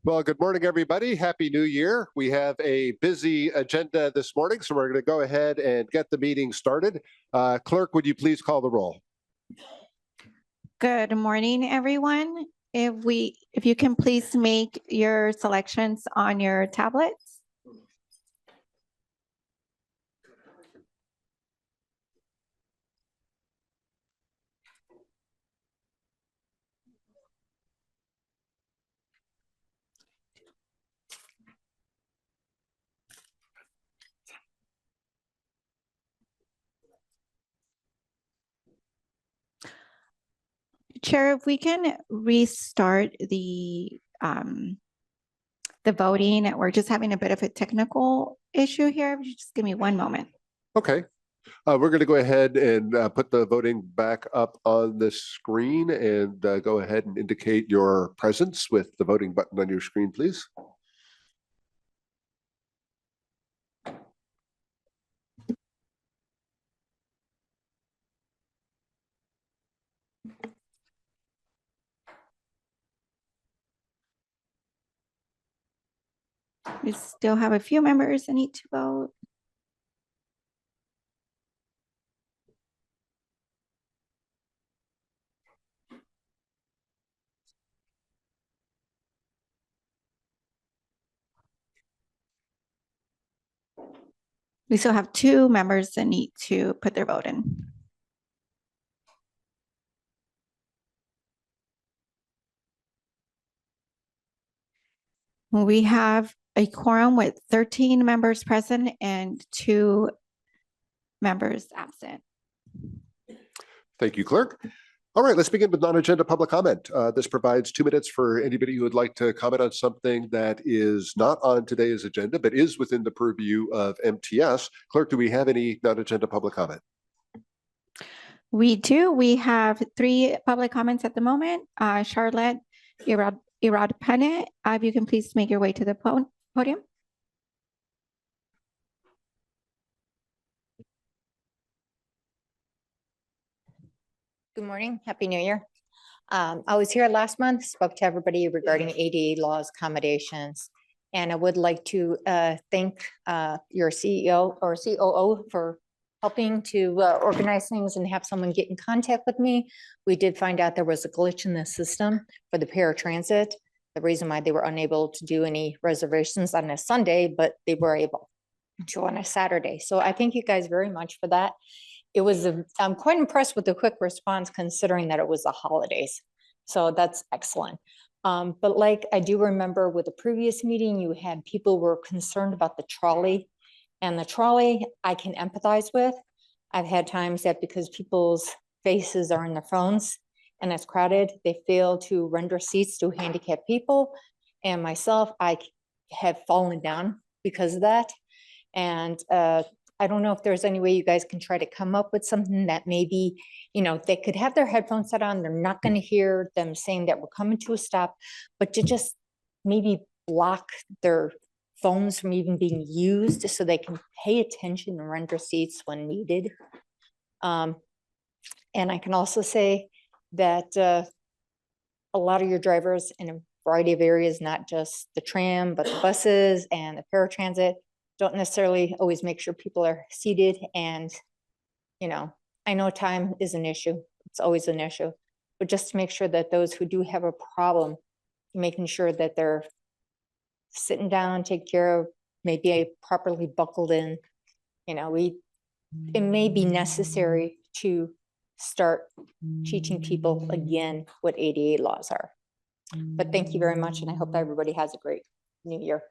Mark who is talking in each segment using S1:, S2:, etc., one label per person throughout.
S1: Well, good morning, everybody. Happy New Year. We have a busy agenda this morning, so we're going to go ahead and get the meeting started. Clerk, would you please call the roll?
S2: Good morning, everyone. If you can please make your selections on your tablets. Chair, if we can restart the voting. We're just having a bit of a technical issue here. Just give me one moment.
S1: Okay. We're going to go ahead and put the voting back up on the screen and go ahead and indicate your presence with the voting button on your screen, please.
S2: We still have a few members that need to vote. We still have 2 members that need to put their vote in. We have a quorum with 13 members present and 2 members absent.
S1: Thank you, Clerk. All right, let's begin with non-agenda public comment. This provides 2 minutes for anybody who would like to comment on something that is not on today's agenda, but is within the purview of MTS. Clerk, do we have any non-agenda public comment?
S2: We do. We have 3 public comments at the moment. Charlotte Iradpane, if you can please make your way to the podium.
S3: Good morning. Happy New Year. I was here last month, spoke to everybody regarding ADA laws, accommodations, and I would like to thank your CEO or COO for helping to organize things and have someone get in contact with me. We did find out there was a glitch in the system for the paratransit. The reason why they were unable to do any reservations on a Sunday, but they were able to on a Saturday. So I thank you guys very much for that. It was, I'm quite impressed with the quick response considering that it was the holidays. So that's excellent. But like I do remember with the previous meeting, you had people were concerned about the trolley, and the trolley I can empathize with. I've had times that because people's faces are in their phones and it's crowded, they fail to render seats to handicapped people. And myself, I have fallen down because of that. And I don't know if there's any way you guys can try to come up with something that maybe, you know, they could have their headphones set on. They're not going to hear them saying that we're coming to a stop, but to just maybe block their phones from even being used so they can pay attention and render seats when needed. And I can also say that a lot of your drivers in a variety of areas, not just the tram, but the buses and the paratransit, don't necessarily always make sure people are seated. And, you know, I know time is an issue. It's always an issue, but just to make sure that those who do have a problem, making sure that they're sitting down, take care of, maybe properly buckled in, you know, it may be necessary to start teaching people again what ADA laws are. But thank you very much. And I hope everybody has a great new year.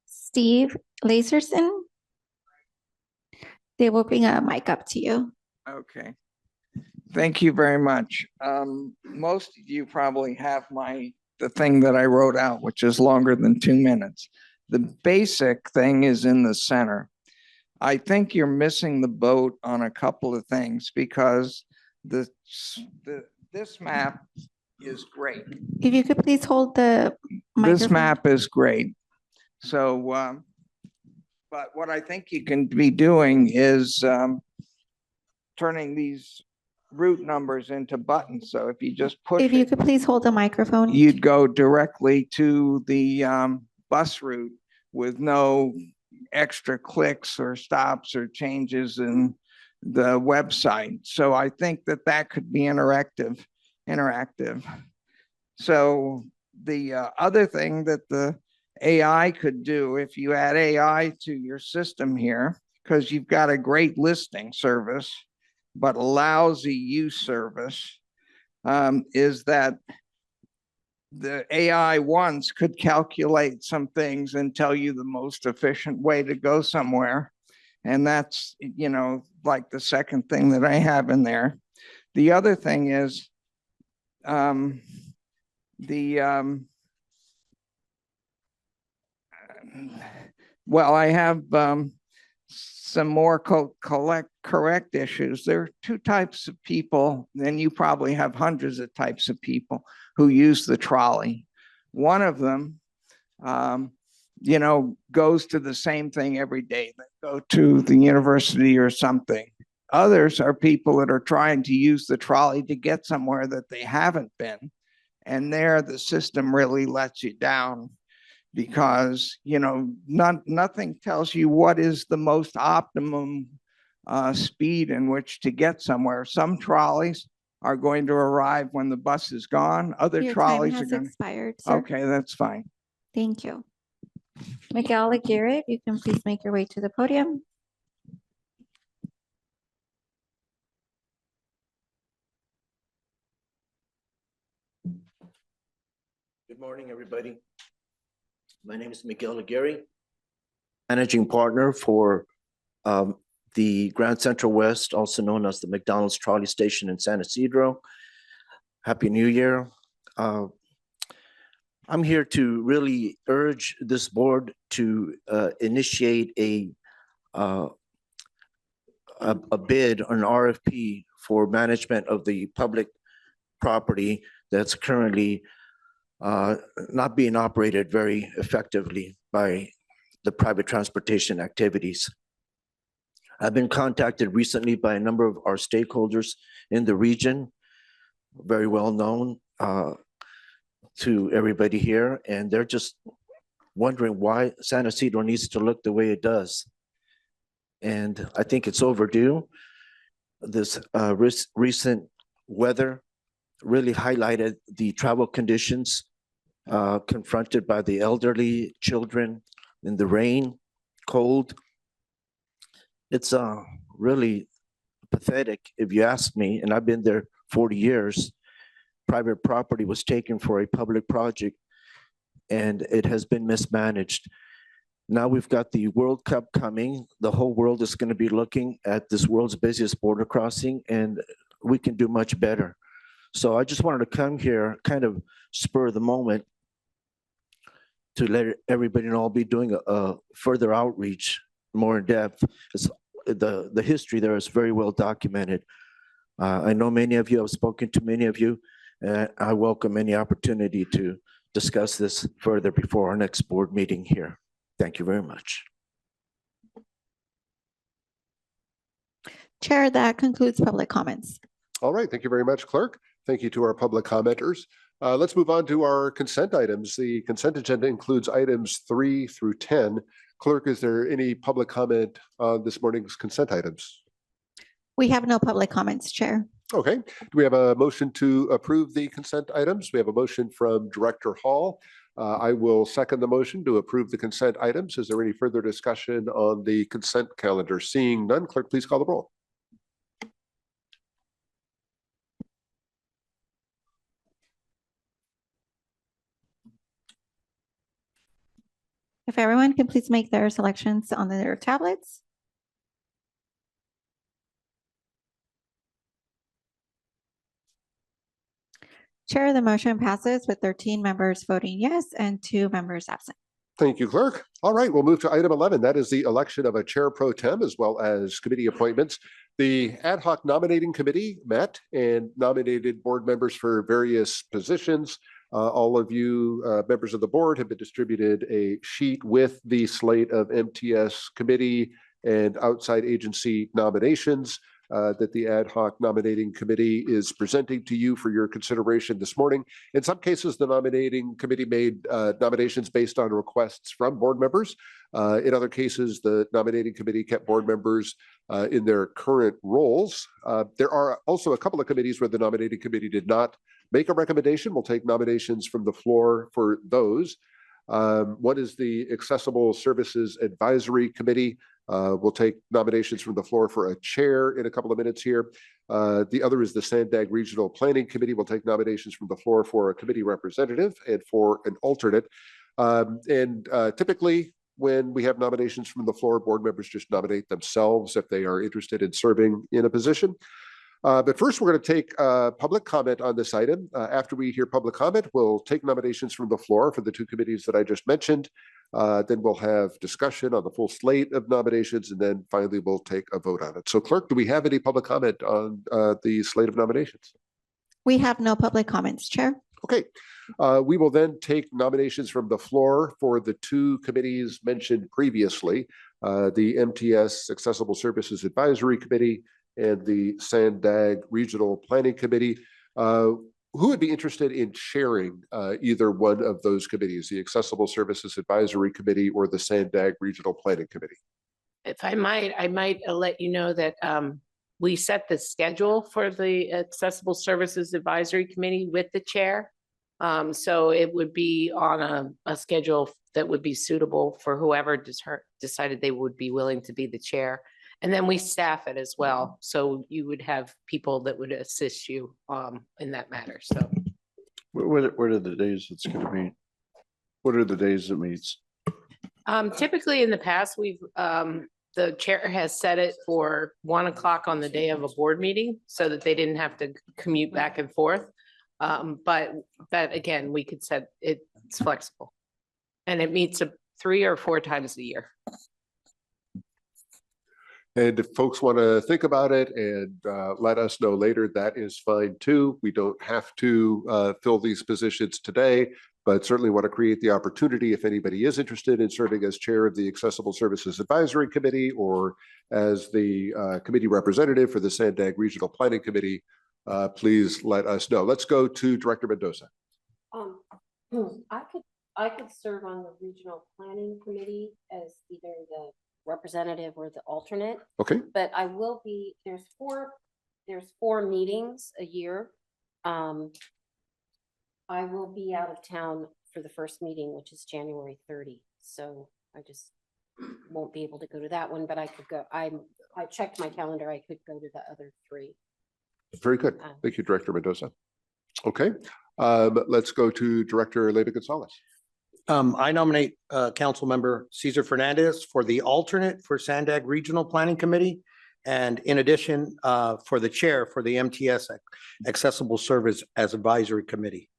S2: Steve Laserson, they will bring a mic up to you.
S4: Okay. Thank you very much. Most of you probably have the thing that I wrote out, which is longer than 2 minutes. The basic thing is in the center. I think you're missing the boat on a couple of things because this map is great.
S2: If you could please hold the microphone.
S4: This map is great. So, but what I think you can be doing is turning these route numbers into buttons. So if you just push
S2: If you
S4: it,
S2: could please hold the microphone.
S4: you'd go directly to the bus route with no extra clicks or stops or changes in the website. So I think that that could be interactive. So the other thing that the AI could do, if you add AI to your system here, because you've got a great listing service, but a lousy use service, is that the AI once could calculate some things and tell you the most efficient way to go somewhere. And that's, you know, like the second thing that I have in there. The other thing is well, I have some more correct issues. There are two types of people, and you probably have hundreds of types of people who use the trolley. One of them, you know, goes to the same thing every day. They go to the university or something. Others are people that are trying to use the trolley to get somewhere that they haven't been. And there, the system really lets you down because, you know, nothing tells you what is the most optimum speed in which to get somewhere. Some trolleys are going to arrive when the bus is gone. Other
S2: Your time
S4: trolleys are
S2: has
S4: going to.
S2: expired, sir.
S4: Okay, that's fine.
S2: Thank you. Miguel Aguirre, if you can please make your way to the podium.
S5: Good morning, everybody. My name is Miguel Aguirre, managing partner for the Grand Central West, also known as the McDonald's Trolley Station in San Isidro. Happy New Year. I'm here to really urge this board to initiate a bid, an RFP for management of the public property that's currently not being operated very effectively by the private transportation activities. I've been contacted recently by a number of our stakeholders in the region, very well known to everybody here, and they're just wondering why San Isidro needs to look the way it does. And I think it's overdue. This recent weather really highlighted the travel conditions confronted by the elderly, children in the rain, cold. It's really pathetic if you ask me, and I've been there 40 years. Private property was taken for a public project and it has been mismanaged. Now we've got the World Cup coming. The whole world is going to be looking at this world's busiest border crossing, and we can do much better. So I just wanted to come here, kind of spur of the moment, to let everybody know I'll be doing a further outreach, more in depth. It's, the history there is very well documented. I know many of you, I've spoken to many of you, and I welcome any opportunity to discuss this further before our next board meeting here. Thank you very much.
S2: Chair, that concludes public comments.
S1: All right, thank you very much, Clerk. Thank you to our public commenters. Let's move on to our consent items. The consent agenda includes items 3 through 10. Clerk, is there any public comment on this morning's consent items?
S2: We have no public comments, Chair.
S1: Okay, do we have a motion to approve the consent items? We have a motion from Director Hall. I will second the motion to approve the consent items. Is there any further discussion on the consent calendar? Seeing none, Clerk, please call the roll.
S2: If everyone can please make their selections on their tablets. Chair, the motion passes with 13 members voting yes and 2 members absent.
S1: Thank you, Clerk. All right, we'll move to item 11. That is the election of a chair pro tem as well as committee appointments. The ad hoc nominating committee met and nominated board members for various positions. All of you members of the board have been distributed a sheet with the slate of MTS committee and outside agency nominations. that the ad hoc nominating committee is presenting to you for your consideration this morning. In some cases, the nominating committee made nominations based on requests from board members. In other cases, the nominating committee kept board members in their current roles. There are also a couple of committees where the nominating committee did not make a recommendation. We'll take nominations from the floor for those. One is the Accessible Services Advisory Committee. We'll take nominations from the floor for a chair in a couple of minutes here. The other is the Sandag Regional Planning Committee. We'll take nominations from the floor for a committee representative and for an alternate. Typically, when we have nominations from the floor, board members just nominate themselves if they are interested in serving in a position. But first, we're going to take public comment on this item. After we hear public comment, we'll take nominations from the floor for the two committees that I just mentioned. Then we'll have discussion on the full slate of nominations, and then finally we'll take a vote on it. So clerk, do we have any public comment on the slate of nominations?
S2: We have no public comments, Chair.
S1: Okay, we will then take nominations from the floor for the two committees mentioned previously, the MTS Accessible Services Advisory Committee and the Sandag Regional Planning Committee. Who would be interested in chairing either one of those committees, the Accessible Services Advisory Committee or the Sandag Regional Planning Committee?
S6: If I might let you know that we set the schedule for the Accessible Services Advisory Committee with the chair. So it would be on a schedule that would be suitable for whoever decided they would be willing to be the chair. And then we staff it as well. So you would have people that would assist you in that matter. So
S7: What are the days it's going to meet? What are the days it meets?
S6: typically in the past, the chair has set it for 1 o'clock on the day of a board meeting so that they didn't have to commute back and forth. But that again, we could set it's flexible, and it meets 3 or 4 times a year.
S1: And if folks want to think about it and let us know later, that is fine too. We don't have to fill these positions today, but certainly want to create the opportunity if anybody is interested in serving as chair of the Accessible Services Advisory Committee or as the committee representative for the Sandag Regional Planning Committee, please let us know. Let's go to Director Mendoza.
S8: I could serve on the Regional Planning Committee as either the representative or the alternate.
S1: Okay.
S8: But I will be, there's four meetings a year. I will be out of town for the first meeting, which is January 30. So I just won't be able to go to that one, but I could go. I checked my calendar. I could go to the other 3.
S1: Very good. Thank you, Director Mendoza. Okay. Let's go to Director Leyva Gonzalez.
S9: I nominate Council Member Cesar Fernandez for the alternate for Sandag Regional Planning Committee. And in addition, for the chair for the MTS Accessible Service as Advisory Committee.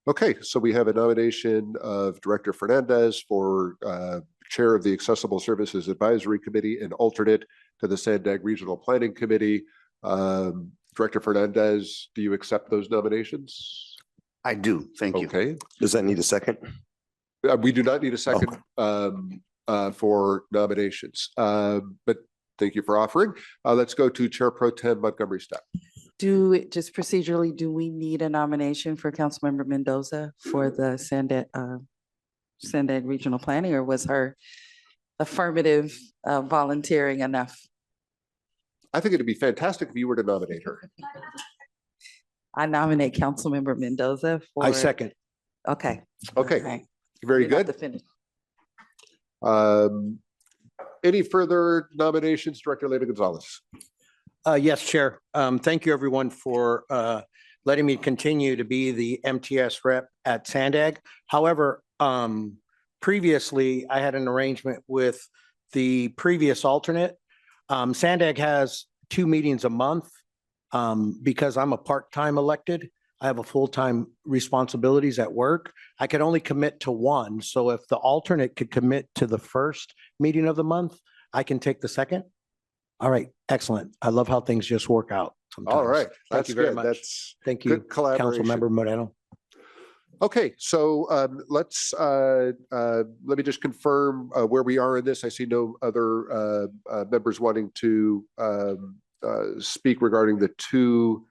S1: Okay, so we have a nomination of Director Fernandez for chair of the Accessible Services Advisory Committee and alternate to the Sandag Regional Planning Committee. Director Fernandez, do you accept those nominations?
S7: I do. Thank you.
S1: Okay.
S7: Does that need a second?
S1: We do not need a second for nominations, but thank you for offering. Let's go to Chair Pro Tem Montgomery Stepp.
S10: Just procedurally, do we need a nomination for Councilmember Mendoza for the Sandag Regional Planning, or was her affirmative volunteering enough?
S1: I think it'd be fantastic if you were to nominate her.
S10: I nominate Councilmember Mendoza for.
S9: I second.
S10: Okay.
S1: Okay,
S10: Right.
S1: very
S10: We're about
S1: good.
S10: to finish.
S1: Any further nominations, Director Leyva Gonzalez?
S9: Yes, Chair. Thank you, everyone, for letting me continue to be the MTS rep at Sandag. However, previously I had an arrangement with the previous alternate. Sandag has 2 meetings a month. Because I'm a part-time elected, I have a full-time responsibilities at work. I could only commit to 1. So if the alternate could commit to the first meeting of the month, I can take the second. All right, excellent. I love how things just work out sometimes.
S1: All right,
S9: Thank
S1: that's
S9: you very
S1: good.
S9: much.
S1: That's
S9: Thank you,
S1: good collaboration.
S9: Councilmember Moreno.
S1: Okay, so let's let me just confirm where we are in this. I see no other members wanting to speak regarding the two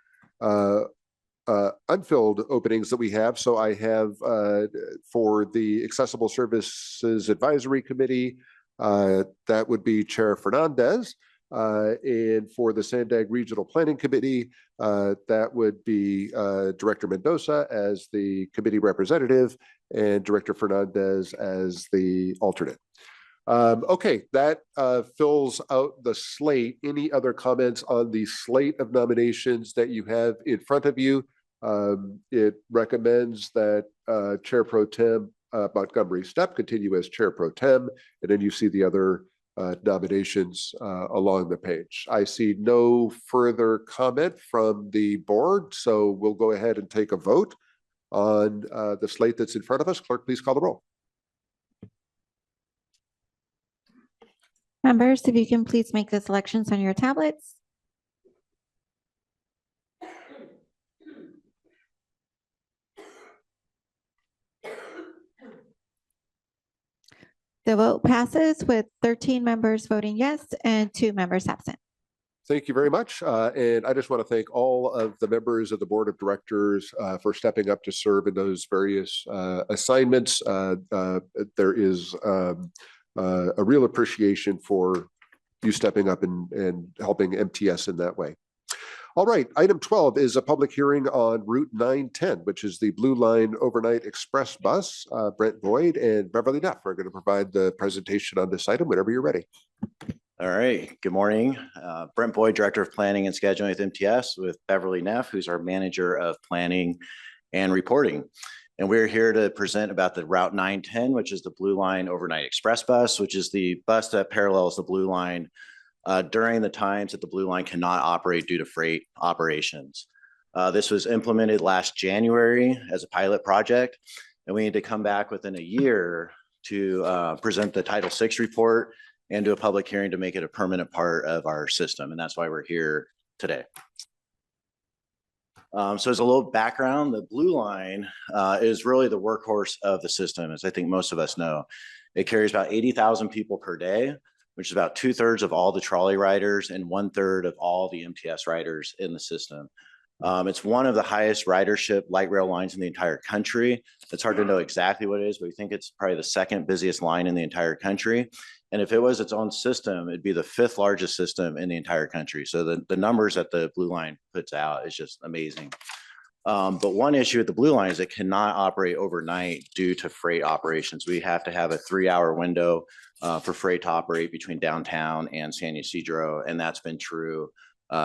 S1: unfilled openings that we have. So I have for the Accessible Services Advisory Committee, that would be Chair Fernandez. And for the Sandag Regional Planning Committee, that would be Director Mendoza as the committee representative and Director Fernandez as the alternate. Okay, that fills out the slate. Any other comments on the slate of nominations that you have in front of you? It recommends that Chair Pro Tem Montgomery Stepp continue as Chair Pro Tem, and then you see the other nominations along the page. I see no further comment from the board, so we'll go ahead and take a vote on the slate that's in front of us. Clerk, please call the roll.
S2: Members, if you can please make the selections on your tablets. The vote passes with 13 members voting yes and 2 members absent.
S1: Thank you very much. And I just want to thank all of the members of the Board of Directors for stepping up to serve in those various assignments. There is a real appreciation for you stepping up and helping MTS in that way. All right, item 12 is a public hearing on Route 910, which is the Blue Line Overnight Express Bus. Brent Boyd and Beverly Neff are going to provide the presentation on this item whenever you're ready.
S11: All right, good morning. Brent Boyd, Director of Planning and Scheduling with MTS, with Beverly Neff, who's our Manager of Planning and Reporting. And we're here to present about the Route 910, which is the Blue Line Overnight Express Bus, which is the bus that parallels the Blue Line during the times that the Blue Line cannot operate due to freight operations. This was implemented last January as a pilot project, and we need to come back within a year to present the Title VI report and do a public hearing to make it a permanent part of our system. And that's why we're here today. So as a little background, the Blue Line is really the workhorse of the system, as I think most of us know. It carries about 80,000 people per day, which is about 2/3 of all the trolley riders and 1/3 of all the MTS riders in the system. It's one of the highest ridership light rail lines in the entire country. It's hard to know exactly what it is, but we think it's probably the second busiest line in the entire country. And if it was its own system, it'd be the 5th largest system in the entire country. So the numbers that the Blue Line puts out is just amazing. But one issue with the Blue Line is it cannot operate overnight due to freight operations. We have to have a 3-hour window for freight to operate between downtown and San Ysidro, and that's been true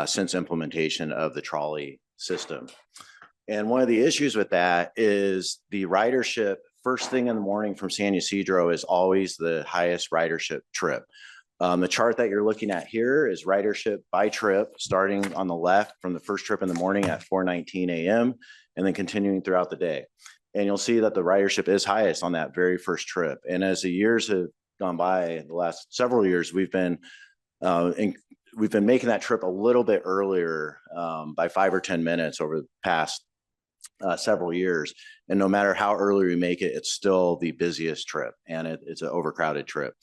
S11: since implementation of the trolley system. And one of the issues with that is the ridership first thing in the morning from San Ysidro is always the highest ridership trip. The chart that you're looking at here is ridership by trip, starting on the left from the first trip in the morning at 4:19 a.m. and then continuing throughout the day. And you'll see that the ridership is highest on that very first trip. And as the years have gone by, the last several years, we've been making that trip a little bit earlier by 5 or 10 minutes over the past several years. And no matter how early we make it, it's still the busiest trip, and it's an overcrowded trip.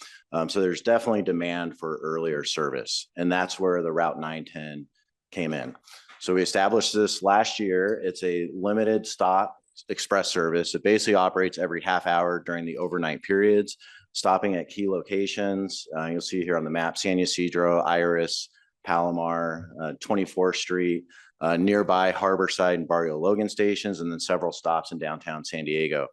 S11: So there's definitely demand for earlier service, and that's where the Route 910 came in. So we established this last year. It's a limited stop express service. It basically operates every half hour during the overnight periods, stopping at key locations. You'll see here on the map, San Ysidro, Iris, Palomar, 24th Street, nearby Harborside and Barrio Logan stations, and then several stops in downtown San Diego.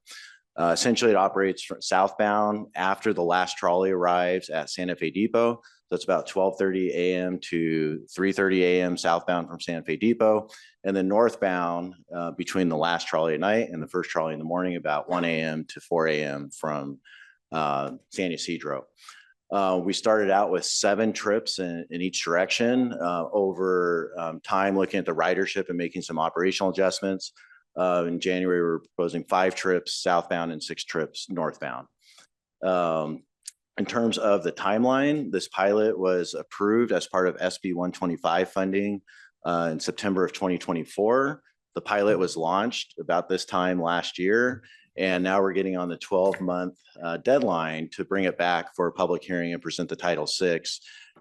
S11: Essentially, it operates from southbound after the last trolley arrives at Santa Fe Depot. So it's about 12:30 a.m. to 3:30 a.m. southbound from Santa Fe Depot, and then northbound between the last trolley at night and the first trolley in the morning, about 1 a.m. to 4 a.m. from San Ysidro. We started out with 7 trips in each direction over time, looking at the ridership and making some operational adjustments. In January, we were proposing 5 trips southbound and 6 trips northbound. In terms of the timeline, this pilot was approved as part of SB 125 funding in September of 2024. The pilot was launched about this time last year, And now we're getting on the 12-month deadline to bring it back for a public hearing and present the Title VI.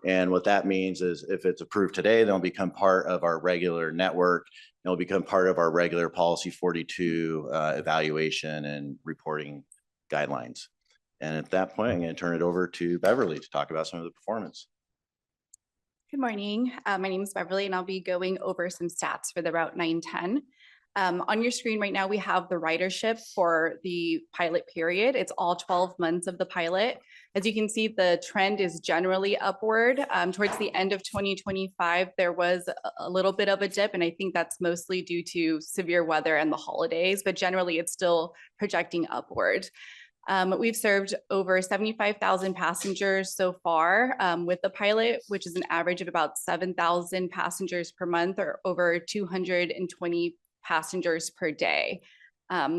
S11: And what that means is if it's approved today, then it'll become part of our regular network. It'll become part of our regular Policy 42 evaluation and reporting guidelines. And at that point, I'm going to turn it over to Beverly to talk about some of the performance.
S12: Good morning. My name is Beverly, and I'll be going over some stats for the Route 910. On your screen right now, we have the ridership for the pilot period. It's all 12 months of the pilot. As you can see, the trend is generally upward. Towards the end of 2025, there was a little bit of a dip, and I think that's mostly due to severe weather and the holidays, but generally it's still projecting upward. We've served over 75,000 passengers so far with the pilot, which is an average of about 7,000 passengers per month, or over 220 passengers per day.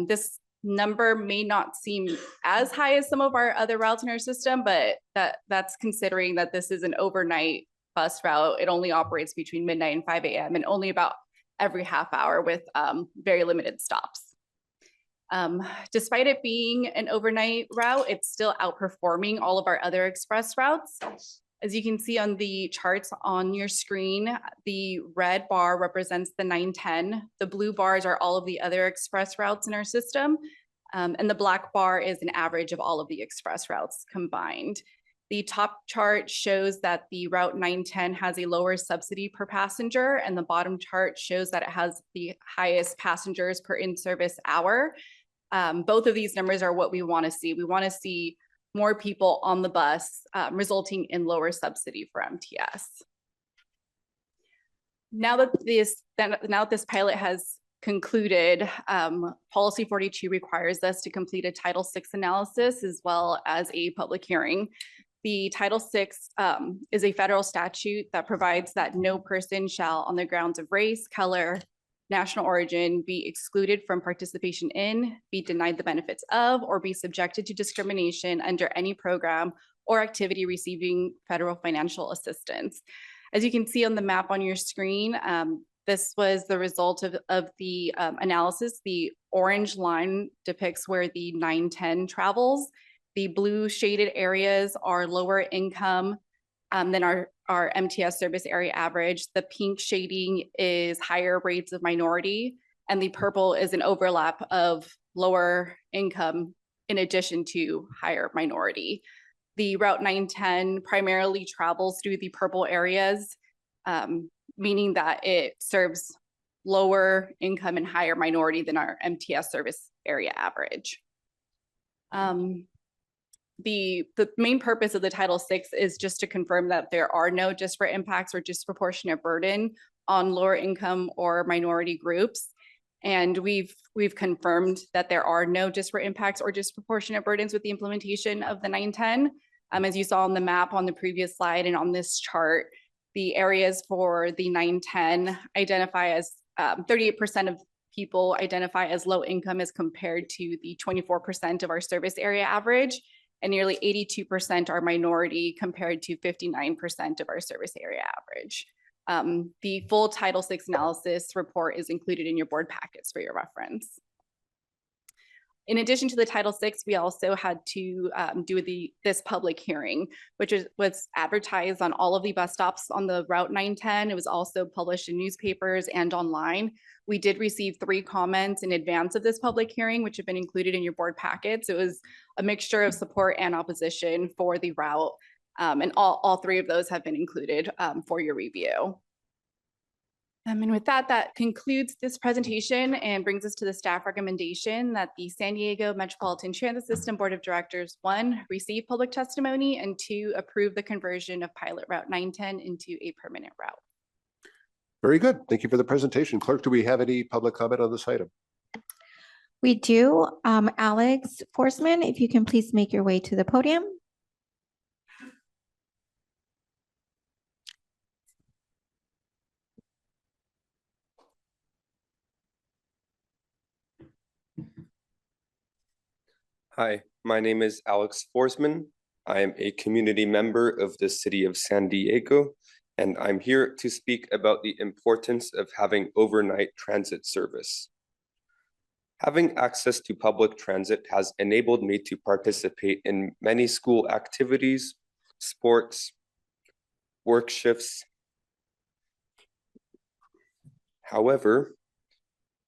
S12: This number may not seem as high as some of our other routes in our system, but that's considering that this is an overnight bus route. It only operates between midnight and 5 a.m. and only about every half hour with very limited stops. Despite it being an overnight route, it's still outperforming all of our other express routes. As you can see on the charts on your screen, the red bar represents the 910. The blue bars are all of the other express routes in our system. And the black bar is an average of all of the express routes combined. The top chart shows that the Route 910 has a lower subsidy per passenger, and the bottom chart shows that it has the highest passengers per in-service hour. Both of these numbers are what we want to see. We want to see more people on the bus, resulting in lower subsidy for MTS. Now that this pilot has concluded, Policy 42 requires us to complete a Title VI analysis as well as a public hearing. The Title VI is a federal statute that provides that no person shall, on the grounds of race, color, national origin, be excluded from participation in, be denied the benefits of, or be subjected to discrimination under any program or activity receiving federal financial assistance. As you can see on the map on your screen, this was the result of the analysis. The orange line depicts where the 910 travels. The blue shaded areas are lower income than our MTS service area average. The pink shading is higher rates of minority, and the purple is an overlap of lower income in addition to higher minority. The Route 910 primarily travels through the purple areas, meaning that it serves lower income and higher minority than our MTS service area average. The main purpose of the Title VI is just to confirm that there are no disparate impacts or disproportionate burden on lower income or minority groups. And we've confirmed that there are no disparate impacts or disproportionate burdens with the implementation of the 910. As you saw on the map on the previous slide and on this chart, the areas for the 910 identify as 38% of people identify as low income as compared to the 24% of our service area average. And nearly 82% are minority compared to 59% of our service area average. The full Title VI analysis report is included in your board packets for your reference. In addition to the Title VI, we also had to do this public hearing, which was advertised on all of the bus stops on the Route 910. It was also published in newspapers and online. We did receive 3 comments in advance of this public hearing, which have been included in your board packets. It was a mixture of support and opposition for the route, and all 3 of those have been included for your review. And with that, that concludes this presentation and brings us to the staff recommendation that the San Diego Metropolitan Transit System Board of Directors, 1, receive public testimony, and 2, approve the conversion of pilot Route 910 into a permanent route.
S1: Very good. Thank you for the presentation. Clerk, do we have any public comment on this item?
S2: We do. Alex Forsman, if you can please make your way to the podium.
S13: Hi, my name is Alex Forsman. I am a community member of the city of San Diego, and I'm here to speak about the importance of having overnight transit service. Having access to public transit has enabled me to participate in many school activities, sports, work shifts. However,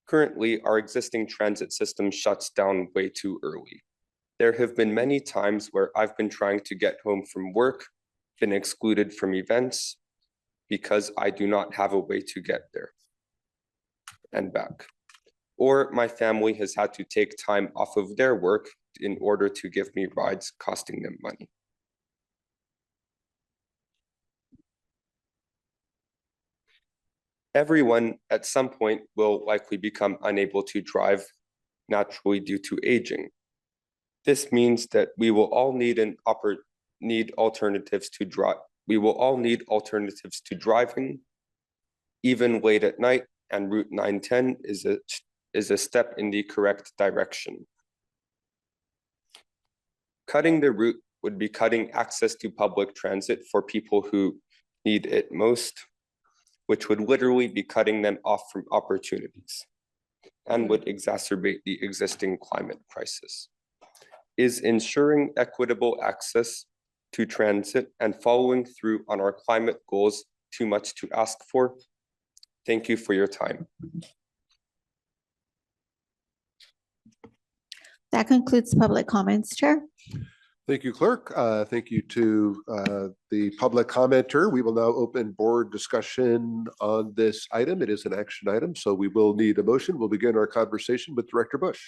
S13: currently our existing transit system shuts down way too early. There have been many times where I've been trying to get home from work, been excluded from events because I do not have a way to get there and back. Or my family has had to take time off of their work in order to give me rides costing them money. Everyone at some point will likely become unable to drive naturally due to aging. This means that we will all need alternatives to drive. We will all need alternatives to driving, even late at night, and Route 910 is a step in the correct direction. Cutting the route would be cutting access to public transit for people who need it most, which would literally be cutting them off from opportunities and would exacerbate the existing climate crisis. Is ensuring equitable access to transit and following through on our climate goals too much to ask for? Thank you for your time.
S2: That concludes public comments, Chair.
S1: Thank you, Clerk. Thank you to the public commenter. We will now open board discussion on this item. It is an action item, so we will need a motion. We'll begin our conversation with Director Bush.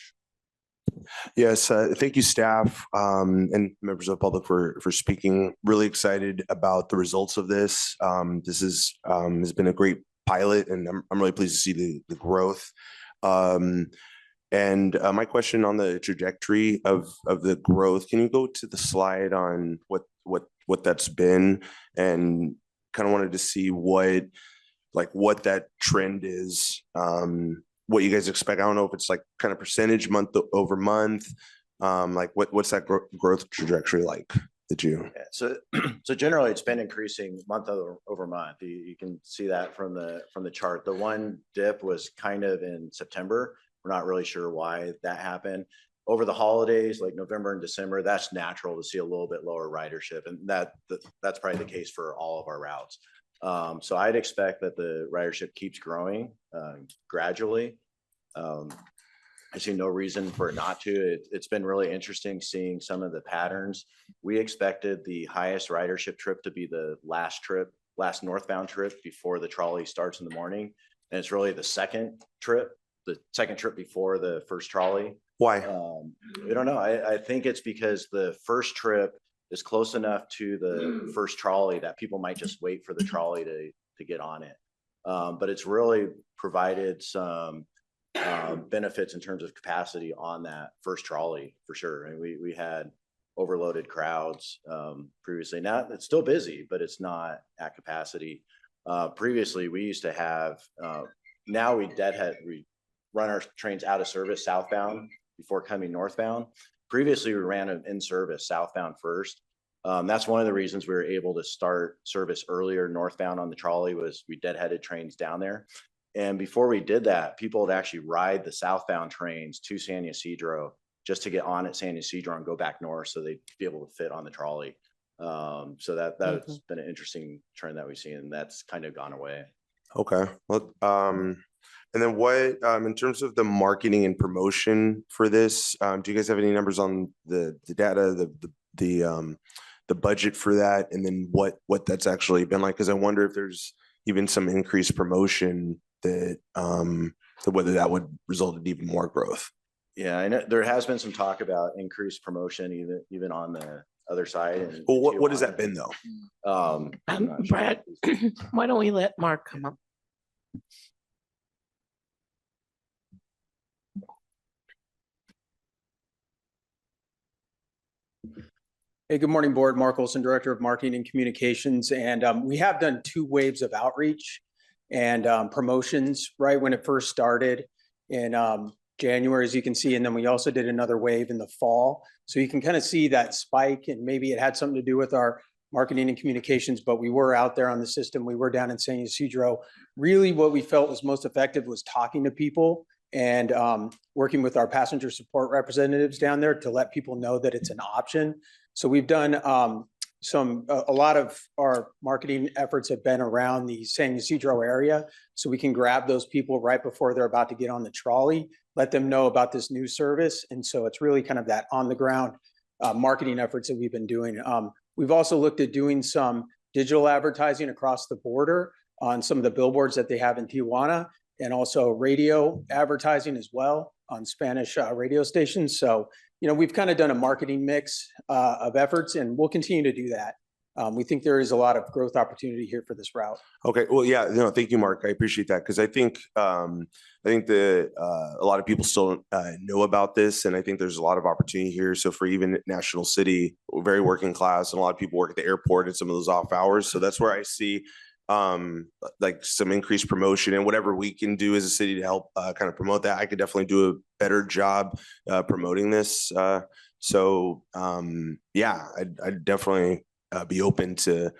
S14: Yes, thank you, staff and members of the public for speaking. Really excited about the results of this. This is has been a great pilot, and I'm really pleased to see the growth. My question on the trajectory of the growth, can you go to the slide on what that's been, and kind of wanted to see what that trend is, what you guys expect. I don't know if it's like kind of percentage month over month, like what's that growth trajectory like that you?
S11: Yeah, so generally it's been increasing month over month. You can see that from the chart. The one dip was kind of in September. We're not really sure why that happened. Over the holidays, like November and December, that's natural to see a little bit lower ridership, and that's probably the case for all of our routes. So I'd expect that the ridership keeps growing gradually. I see no reason for it not to. It's been really interesting seeing some of the patterns. We expected the highest ridership trip to be the last northbound trip before the trolley starts in the morning, and it's really the second trip before the first trolley.
S14: Why?
S11: We don't know. I think it's because the first trip is close enough to the first trolley that people might just wait for the trolley to get on it. But it's really provided some benefits in terms of capacity on that first trolley for sure. And we had overloaded crowds previously. Now it's still busy, but it's not at capacity. Previously, we used to have. Now we run our trains out of service southbound before coming northbound. Previously, we ran them in service southbound first. That's one of the reasons we were able to start service earlier northbound on the trolley, was we deadheaded trains down there. And before we did that, people would actually ride the southbound trains to San Ysidro just to get on at San Ysidro and go back north so they'd be able to fit on the trolley. So that's been an interesting trend that we've seen, and that's kind of gone away.
S14: Okay. Well, and then what, in terms of the marketing and promotion for this, do you guys have any numbers on the data, the budget for that, and then what that's actually been like? Because I wonder if there's even some increased promotion that, so whether that would result in even more growth.
S11: Yeah, I know there has been some talk about increased promotion even on the other side. And
S14: well, what has that been though?
S6: Brett, why don't we let Mark come up?
S15: Hey, good morning, board. Mark Olson, Director of Marketing and Communications. And we have done 2 waves of outreach and promotions right when it first started in January, as you can see. And then we also did another wave in the fall. So you can kind of see that spike, and maybe it had something to do with our marketing and communications, but we were out there on the system. We were down in San Ysidro. Really what we felt was most effective was talking to people and working with our passenger support representatives down there to let people know that it's an option. So we've done a lot of our marketing efforts have been around the San Ysidro area. So we can grab those people right before they're about to get on the trolley, let them know about this new service. And so it's really kind of that on the ground marketing efforts that we've been doing. We've also looked at doing some digital advertising across the border on some of the billboards that they have in Tijuana, and also radio advertising as well on Spanish radio stations. So, we've kind of done a marketing mix of efforts, and we'll continue to do that. We think there is a lot of growth opportunity here for this route.
S14: Okay, well, yeah, no, thank you, Mark. I appreciate that, because I think that a lot of people still know about this, and I think there's a lot of opportunity here. So for even National City, very working class, and a lot of people work at the airport at some of those off hours. So that's where I see like some increased promotion, and whatever we can do as a city to help kind of promote that. I could definitely do a better job promoting this. So yeah, I'd definitely be open to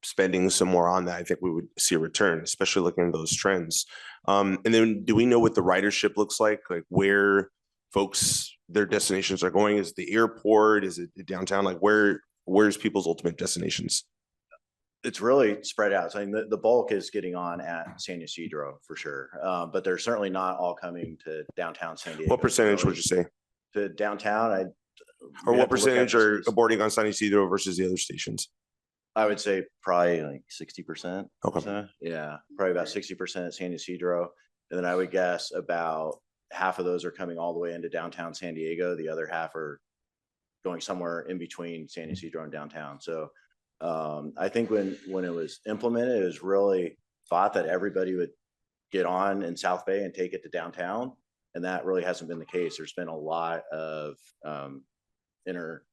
S14: spending some more on that. I think we would see a return, especially looking at those trends. And then do we know what the ridership looks like where folks, their destinations are going? Is it the airport? Is it downtown? Like where's people's ultimate destinations?
S11: It's really spread out. So I mean, the bulk is getting on at San Ysidro for sure. But they're certainly not all coming to downtown San Diego.
S14: What percentage would you say?
S11: To downtown,
S14: or what percentage are boarding on San Ysidro versus the other stations?
S11: I would say probably like 60%.
S14: Okay.
S11: Yeah, probably about 60% at San Ysidro. And then I would guess about half of those are coming all the way into downtown San Diego. The other half are going somewhere in between San Ysidro and downtown. So I think when it was implemented, it was really thought that everybody would get on in South Bay and take it to downtown. And that really hasn't been the case. There's been a lot of inner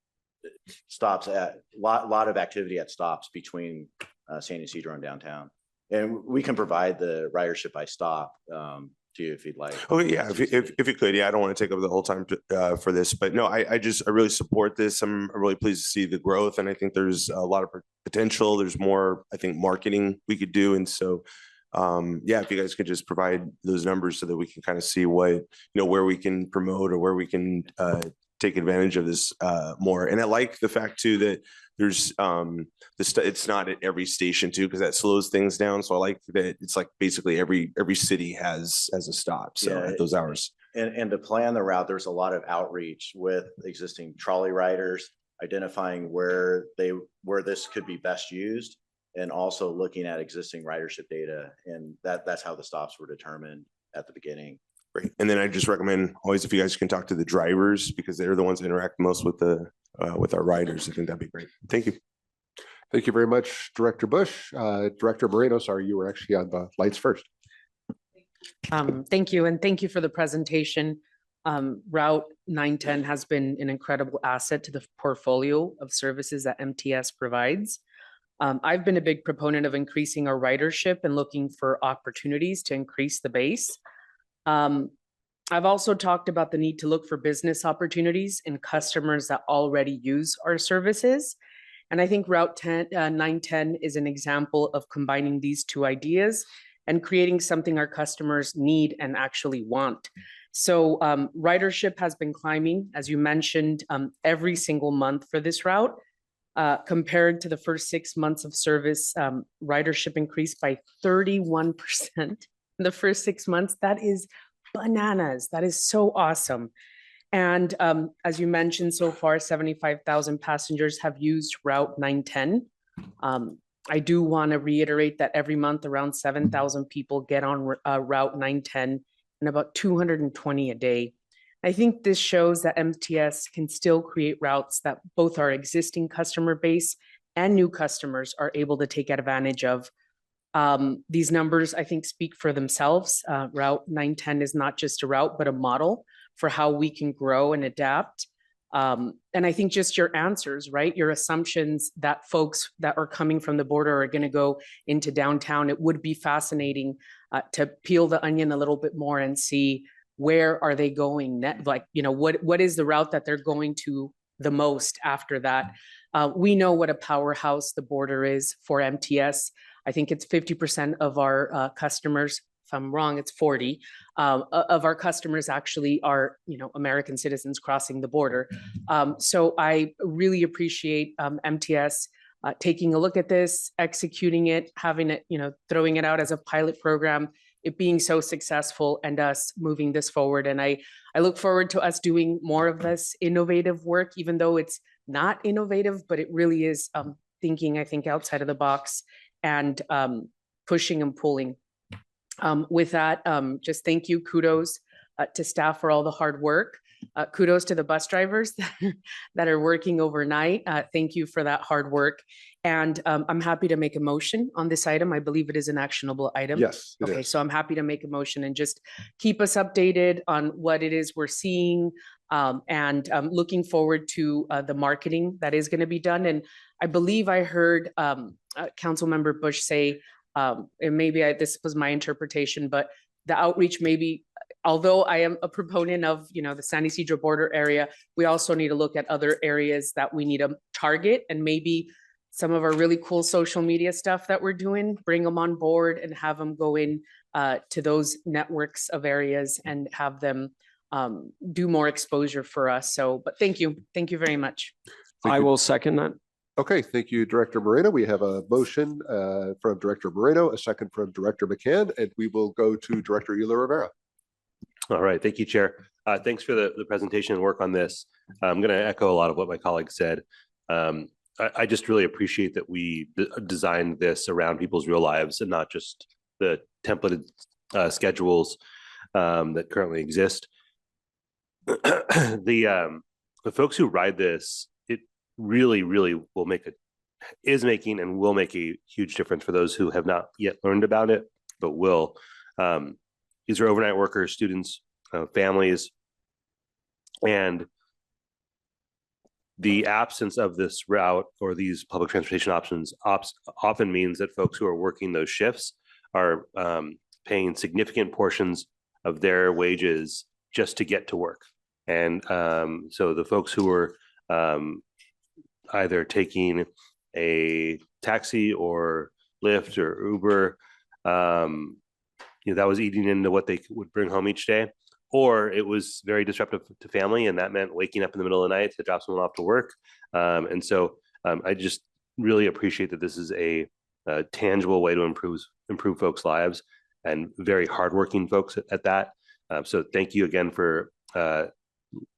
S11: stops at lot of activity at stops between San Ysidro and downtown. And we can provide the ridership by stop to you if you'd like.
S14: Oh yeah, if you could. Yeah, I don't want to take over the whole time for this, but no, I really support this. I'm really pleased to see the growth, and I think there's a lot of potential. There's more, I think, marketing we could do, and so yeah, if you guys could just provide those numbers so that we can kind of see what, where we can promote or where we can take advantage of this more. And I like the fact too that there's it's not at every station too, because that slows things down. So I like that it's like basically every city has a stop. So at those hours.
S11: And to plan the route, there's a lot of outreach with existing trolley riders, identifying where this could be best used, and also looking at existing ridership data. And that's how the stops were determined at the beginning.
S14: Great. And then I just recommend always, if you guys can talk to the drivers, because they're the ones that interact most with our riders. I think that'd be great. Thank you.
S1: Thank you very much, Director Bush. Director Moreno, sorry, you were actually on the lights first.
S16: Thank you. And thank you for the presentation. Route 910 has been an incredible asset to the portfolio of services that MTS provides. I've been a big proponent of increasing our ridership and looking for opportunities to increase the base. I've also talked about the need to look for business opportunities in customers that already use our services. And I think Route 910 is an example of combining these two ideas and creating something our customers need and actually want. So ridership has been climbing, as you mentioned, every single month for this route. Compared to the first 6 months of service, ridership increased by 31% in the first 6 months. That is bananas. That is so awesome. And as you mentioned, so far, 75,000 passengers have used Route 910. I do want to reiterate that every month, around 7,000 people get on Route 910 and about 220 a day. I think this shows that MTS can still create routes that both our existing customer base and new customers are able to take advantage of. These numbers, I think, speak for themselves. Route 910 is not just a route, but a model for how we can grow and adapt. And I think just your answers, right? Your assumptions that folks that are coming from the border are going to go into downtown. It would be fascinating to peel the onion a little bit more and see where are they going, like, what is the route that they're going to the most after that? We know what a powerhouse the border is for MTS. I think it's 50% of our customers I'm wrong, it's 40 of our customers actually are, American citizens crossing the border. So I really appreciate MTS taking a look at this, executing it, having it, throwing it out as a pilot program, it being so successful, and us moving this forward. And I look forward to us doing more of this innovative work, even though it's not innovative, but it really is thinking, I think, outside of the box and pushing and pulling. With that, just thank you, kudos to staff for all the hard work. Kudos to the bus drivers that are working overnight. Thank you for that hard work. And I'm happy to make a motion on this item. I believe it is an actionable item.
S1: Yes, it
S16: Okay,
S1: is.
S16: so I'm happy to make a motion and just keep us updated on what it is we're seeing. And I'm looking forward to the marketing that is going to be done. And I believe I heard Councilmember Bush say, and maybe this was my interpretation, but the outreach maybe, although I am a proponent of, the San Ysidro border area, we also need to look at other areas that we need to target, and maybe some of our really cool social media stuff that we're doing, bring them on board and have them go in to those networks of areas and have them do more exposure for us. So, but thank you. Thank you very much.
S7: I will second that.
S1: Okay, thank you, Director Moreno. We have a motion from Director Moreno, a second from Director McCann, and we will go to Director Euler Rivera.
S17: All right, thank you, Chair. Thanks for the presentation and work on this. I'm going to echo a lot of what my colleagues said. I just really appreciate that we designed this around people's real lives and not just the templated schedules that currently exist. The folks who ride this, it really will is making and will make a huge difference for those who have not yet learned about it, but will. These are overnight workers, students, families, and the absence of this route or these public transportation options often means that folks who are working those shifts are paying significant portions of their wages just to get to work. And so the folks who are either taking a taxi or Lyft or Uber, that was eating into what they would bring home each day, or it was very disruptive to family, and that meant waking up in the middle of the night to drop someone off to work. And so I just really appreciate that this is a tangible way to improve folks' lives, and very hardworking folks at that. So thank you again for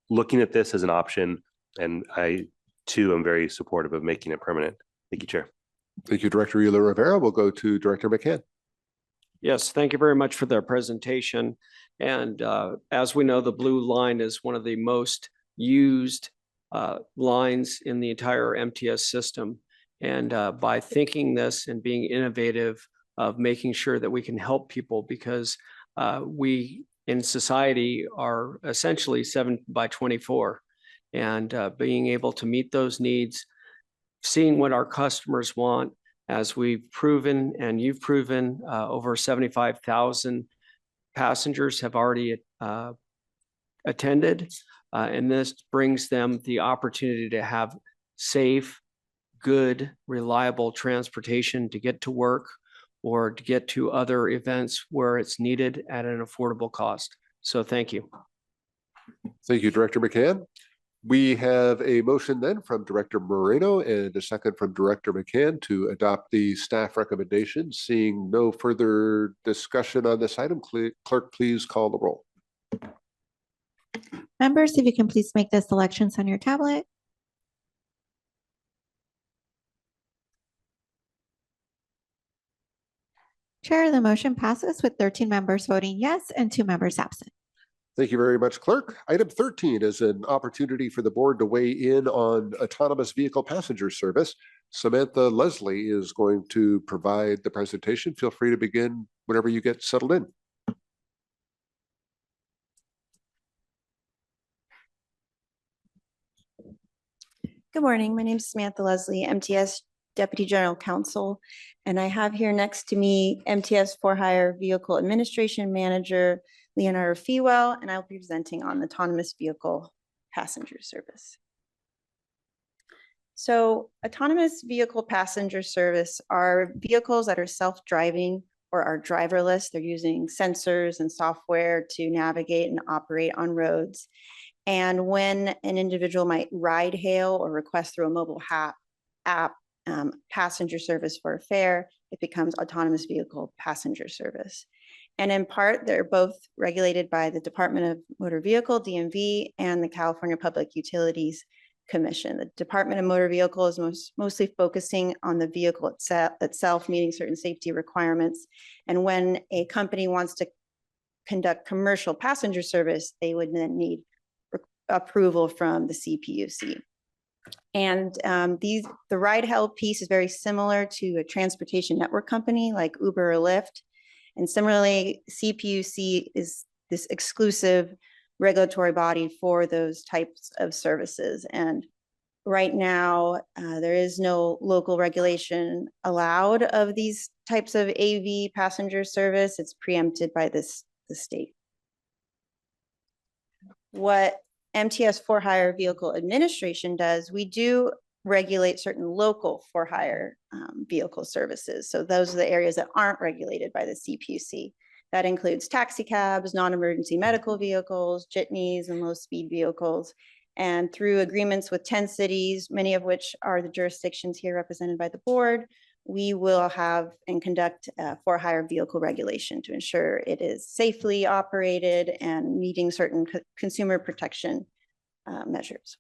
S17: looking at this as an option, and I too am very supportive of making it permanent. Thank you, Chair.
S1: Thank you, Director Euler Rivera. We'll go to Director McCann.
S7: Yes, thank you very much for their presentation. And as we know, the blue line is one of the most used lines in the entire MTS system. And by thinking this and being innovative of making sure that we can help people, because we in society are essentially 7x24, and being able to meet those needs, seeing what our customers want, as we've proven and you've proven, over 75,000 passengers have already attended, and this brings them the opportunity to have safe, good, reliable transportation to get to work or to get to other events where it's needed at an affordable cost. So thank you.
S1: Thank you, Director McCann. We have a motion then from Director Moreno and a second from Director McCann to adopt the staff recommendation. Seeing no further discussion on this item, clerk, please call the roll.
S2: Members, if you can please make the selections on your tablet. Chair, the motion passes with 13 members voting yes and 2 members absent.
S1: Thank you very much, Clerk. Item 13 is an opportunity for the board to weigh in on autonomous vehicle passenger service. Samantha Leslie is going to provide the presentation. Feel free to begin whenever you get settled in.
S18: Good morning. My name is Samantha Leslie, MTS Deputy General Counsel, and I have here next to me MTS For-Hire Vehicle Administration Manager Leonardo Fewell, and I'll be presenting on autonomous vehicle passenger service. So autonomous vehicle passenger service are vehicles that are self-driving or are driverless. They're using sensors and software to navigate and operate on roads. And when an individual might ride hail or request through a mobile app passenger service for a fare, it becomes autonomous vehicle passenger service. And in part, they're both regulated by the Department of Motor Vehicle, DMV, and the California Public Utilities Commission. The Department of Motor Vehicle is mostly focusing on the vehicle itself, meeting certain safety requirements. And when a company wants to conduct commercial passenger service, they would then need approval from the CPUC. And the ride hail piece is very similar to a transportation network company like Uber or Lyft. And similarly, CPUC is this exclusive regulatory body for those types of services. And right now, there is no local regulation allowed of these types of AV passenger service. It's preempted by the state. What MTS for-hire vehicle administration does, we do regulate certain local for-hire vehicle services. So those are the areas that aren't regulated by the CPUC. That includes taxi cabs, non-emergency medical vehicles, jitneys, and low-speed vehicles. And through agreements with 10 cities, many of which are the jurisdictions here represented by the board, we will have and conduct for-hire vehicle regulation to ensure it is safely operated and meeting certain consumer protection measures.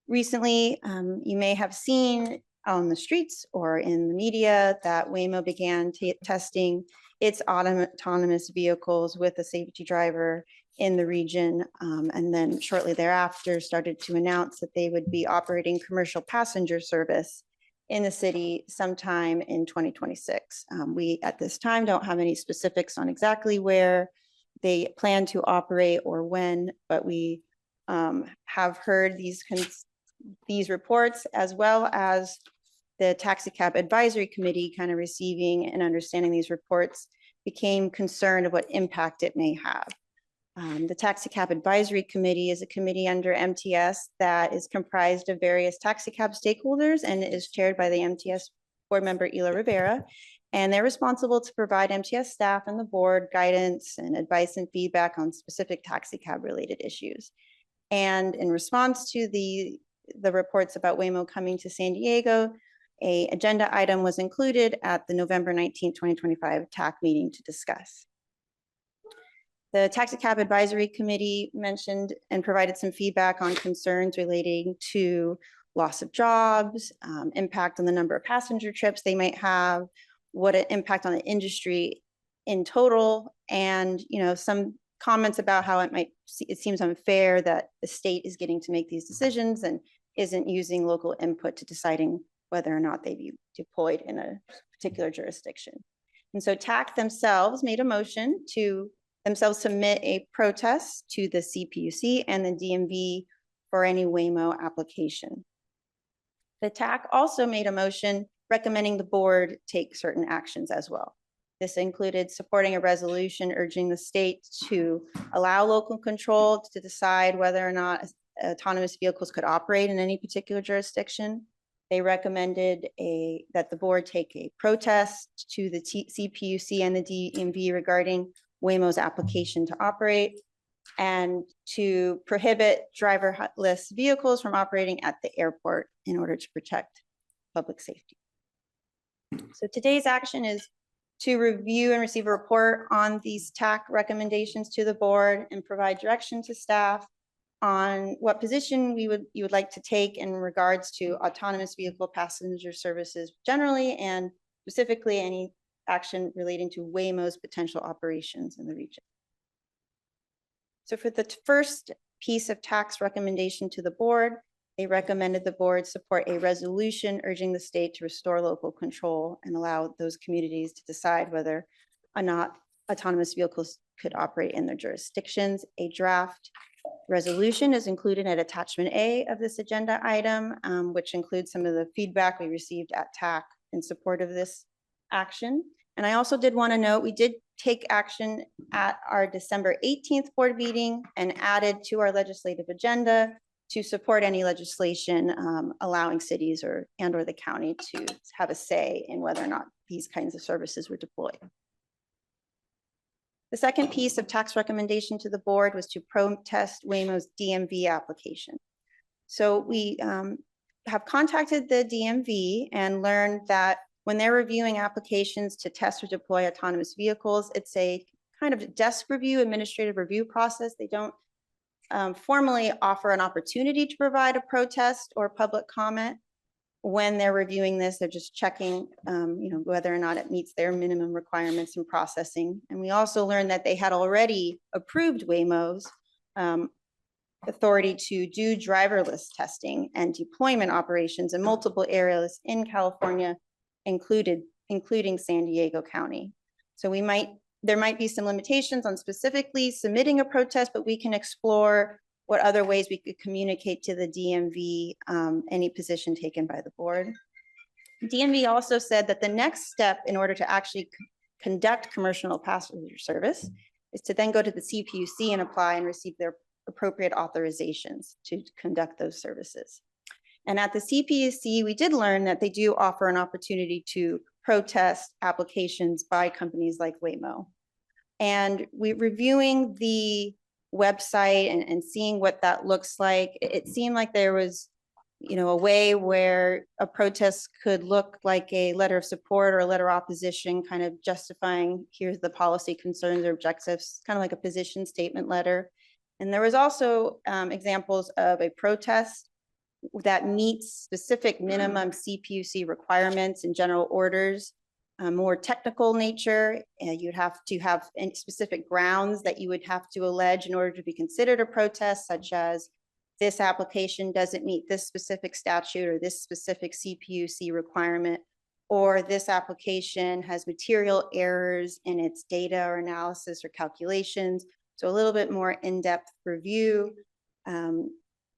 S18: Recently, you may have seen on the streets or in the media that Waymo began testing its autonomous vehicles with a safety driver in the region, and then shortly thereafter started to announce that they would be operating commercial passenger service in the city sometime in 2026. We at this time don't have any specifics on exactly where they plan to operate or when, but we have heard these reports, as well as the Taxi Cab Advisory Committee kind of receiving and understanding these reports, became concerned of what impact it may have. The Taxi Cab Advisory Committee is a committee under MTS that is comprised of various taxi cab stakeholders and is chaired by the MTS board member, Ela Rivera. And they're responsible to provide MTS staff and the board guidance and advice and feedback on specific taxi cab related issues. And in response to the reports about Waymo coming to San Diego, an agenda item was included at the November 19th, 2025 TAC meeting to discuss. The Taxi Cab Advisory Committee mentioned and provided some feedback on concerns relating to loss of jobs, impact on the number of passenger trips they might have, what an impact on the industry in total, and some comments about how it seems unfair that the state is getting to make these decisions and isn't using local input to deciding whether or not they be deployed in a particular jurisdiction. And so TAC themselves made a motion to themselves submit a protest to the CPUC and the DMV for any Waymo application. The TAC also made a motion recommending the board take certain actions as well. This included supporting a resolution urging the state to allow local control to decide whether or not autonomous vehicles could operate in any particular jurisdiction. They recommended that the board take a protest to the CPUC and the DMV regarding Waymo's application to operate, and to prohibit driverless vehicles from operating at the airport in order to protect public safety. So today's action is to review and receive a report on these TAC recommendations to the board and provide direction to staff on what position you would like to take in regards to autonomous vehicle passenger services generally, and specifically any action relating to Waymo's potential operations in the region. So for the first piece of tax recommendation to the board, they recommended the board support a resolution urging the state to restore local control and allow those communities to decide whether or not autonomous vehicles could operate in their jurisdictions. A draft resolution is included at attachment A of this agenda item, which includes some of the feedback we received at TAC in support of this action. And I also did want to note, we did take action at our December 18th board meeting and added to our legislative agenda to support any legislation allowing cities or the county to have a say in whether or not these kinds of services were deployed. The second piece of tax recommendation to the board was to protest Waymo's DMV application. So we have contacted the DMV and learned that when they're reviewing applications to test or deploy autonomous vehicles, it's a kind of desk review, administrative review process. They don't formally offer an opportunity to provide a protest or public comment. When they're reviewing this, they're just checking whether or not it meets their minimum requirements in processing. And we also learned that they had already approved Waymo's authority to do driverless testing and deployment operations in multiple areas in California, including San Diego County. So there might be some limitations on specifically submitting a protest, but we can explore what other ways we could communicate to the DMV any position taken by the board. DMV also said that the next step in order to actually conduct commercial passenger service is to then go to the CPUC and apply and receive their appropriate authorizations to conduct those services. And at the CPUC, we did learn that they do offer an opportunity to protest applications by companies like Waymo. And we reviewing the website and seeing what that looks like, it seemed like there was, a way where a protest could look like a letter of support or a letter of opposition, kind of justifying, here's the policy concerns or objectives, kind of like a position statement letter. And there was also examples of a protest that meets specific minimum CPUC requirements and general orders, more technical nature. You'd have to have specific grounds that you would have to allege in order to be considered a protest, such as this application doesn't meet this specific statute or this specific CPUC requirement, or this application has material errors in its data or analysis or calculations. So a little bit more in-depth review.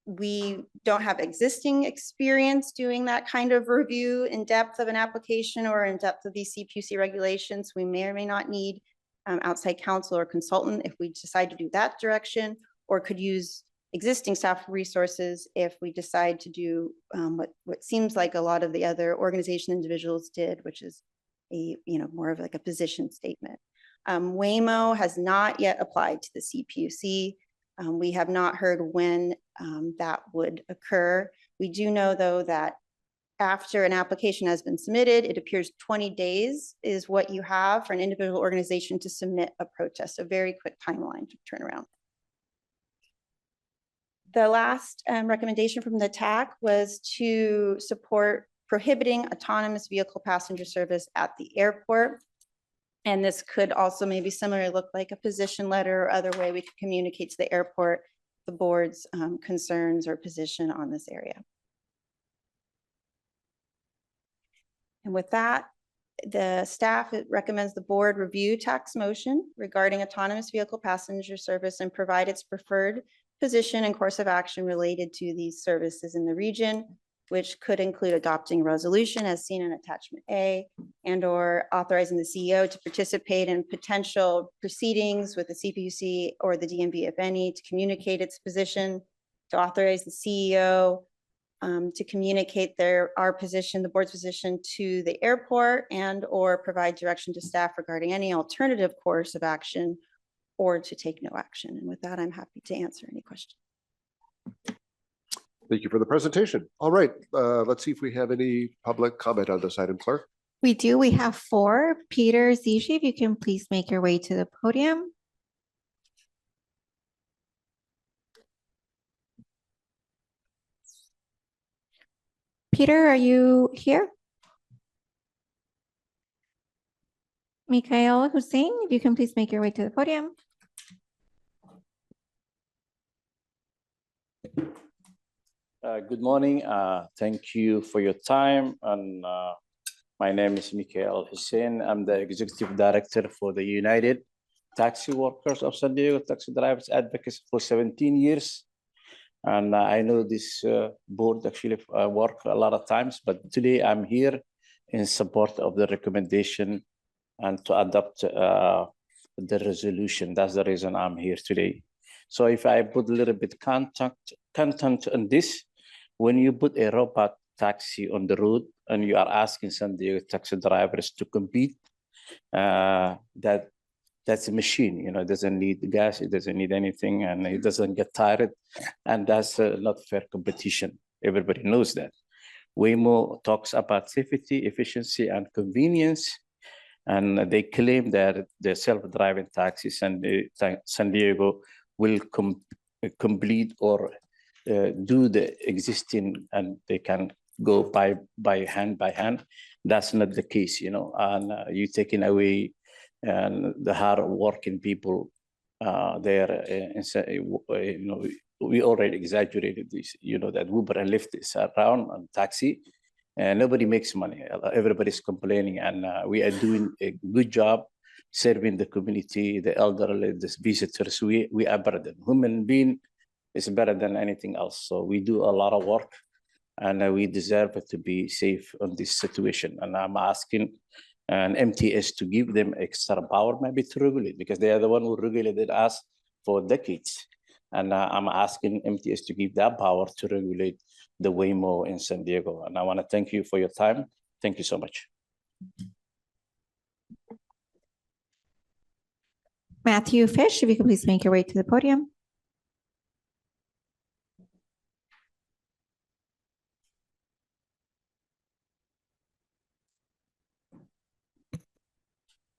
S18: We don't have existing experience doing that kind of review in depth of an application or in depth of these CPUC regulations. We may or may not need outside counsel or consultant if we decide to do that direction, or could use existing staff resources if we decide to do what seems like a lot of the other organization individuals did, which is more of like a position statement. Waymo has not yet applied to the CPUC. We have not heard when that would occur. We do know, though, that after an application has been submitted, it appears 20 days is what you have for an individual organization to submit a protest, a very quick timeline to turn around. The last recommendation from the TAC was to support prohibiting autonomous vehicle passenger service at the airport. And this could also maybe similarly look like a position letter or other way we could communicate to the airport the board's concerns or position on this area. And with that, the staff recommends the board review TAC's motion regarding autonomous vehicle passenger service and provide its preferred position and course of action related to these services in the region, which could include adopting a resolution as seen in attachment A, and or authorizing the CEO to participate in potential proceedings with the CPUC or the DMV, if any, to communicate its position, to authorize the CEO to communicate our position, the board's position, to the airport, and or provide direction to staff regarding any alternative course of action, or to take no action. And with that, I'm happy to answer any questions.
S1: Thank you for the presentation. All right, let's see if we have any public comment on this item, Clerk.
S2: We do. We have 4. Peter Zishi, if you can please make your way to the podium. Peter, are you here? Mikhail Hussein, if you can please make your way to the podium.
S19: Good morning. Thank you for your time. And my name is Mikhail Hussein. I'm the Executive Director for the United Taxi Workers of San Diego Taxi Drivers Advocacy for 17 years. And I know this board actually work a lot of times, but today I'm here in support of the recommendation and to adopt the resolution. That's the reason I'm here today. So if I put a little bit content on this. When you put a robot taxi on the road and you are asking San Diego taxi drivers to compete, that's a machine, you know, it doesn't need gas, it doesn't need anything, and it doesn't get tired. And that's not fair competition. Everybody knows that. Waymo talks about safety, efficiency, and convenience. And they claim that the self-driving taxis and San Diego will complete or do the existing, and they can go by hand. That's not the case, you know, and you're taking away the hard-working people there. You know, we already exaggerated this, you know, that Uber and Lyft is around and taxi, and nobody makes money. Everybody's complaining, and we are doing a good job serving the community, the elderly, the visitors. We are better than human being is better than anything else. So we do a lot of work, and we deserve to be safe on this situation. And I'm asking MTS to give them extra power, maybe to regulate, because they are the one who regulated us for decades. And I'm asking MTS to give that power to regulate the Waymo in San Diego. And I want to thank you for your time. Thank you so much.
S2: Matthew Fish, if you could please make your way to the podium.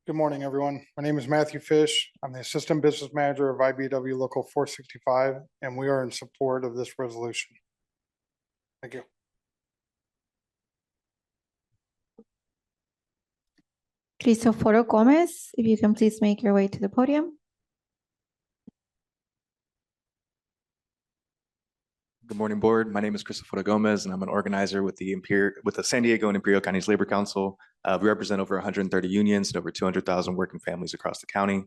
S20: Good morning, everyone. My name is Matthew Fish. I'm the Assistant Business Manager of IBW Local 465, and we are in support of this resolution. Thank you.
S2: Cristoforo Gomez, if you can please make your way to the podium.
S21: Good morning, board. My name is Cristoforo Gomez, and I'm an organizer with the San Diego and Imperial Counties Labor Council. We represent over 130 unions and over 200,000 working families across the county.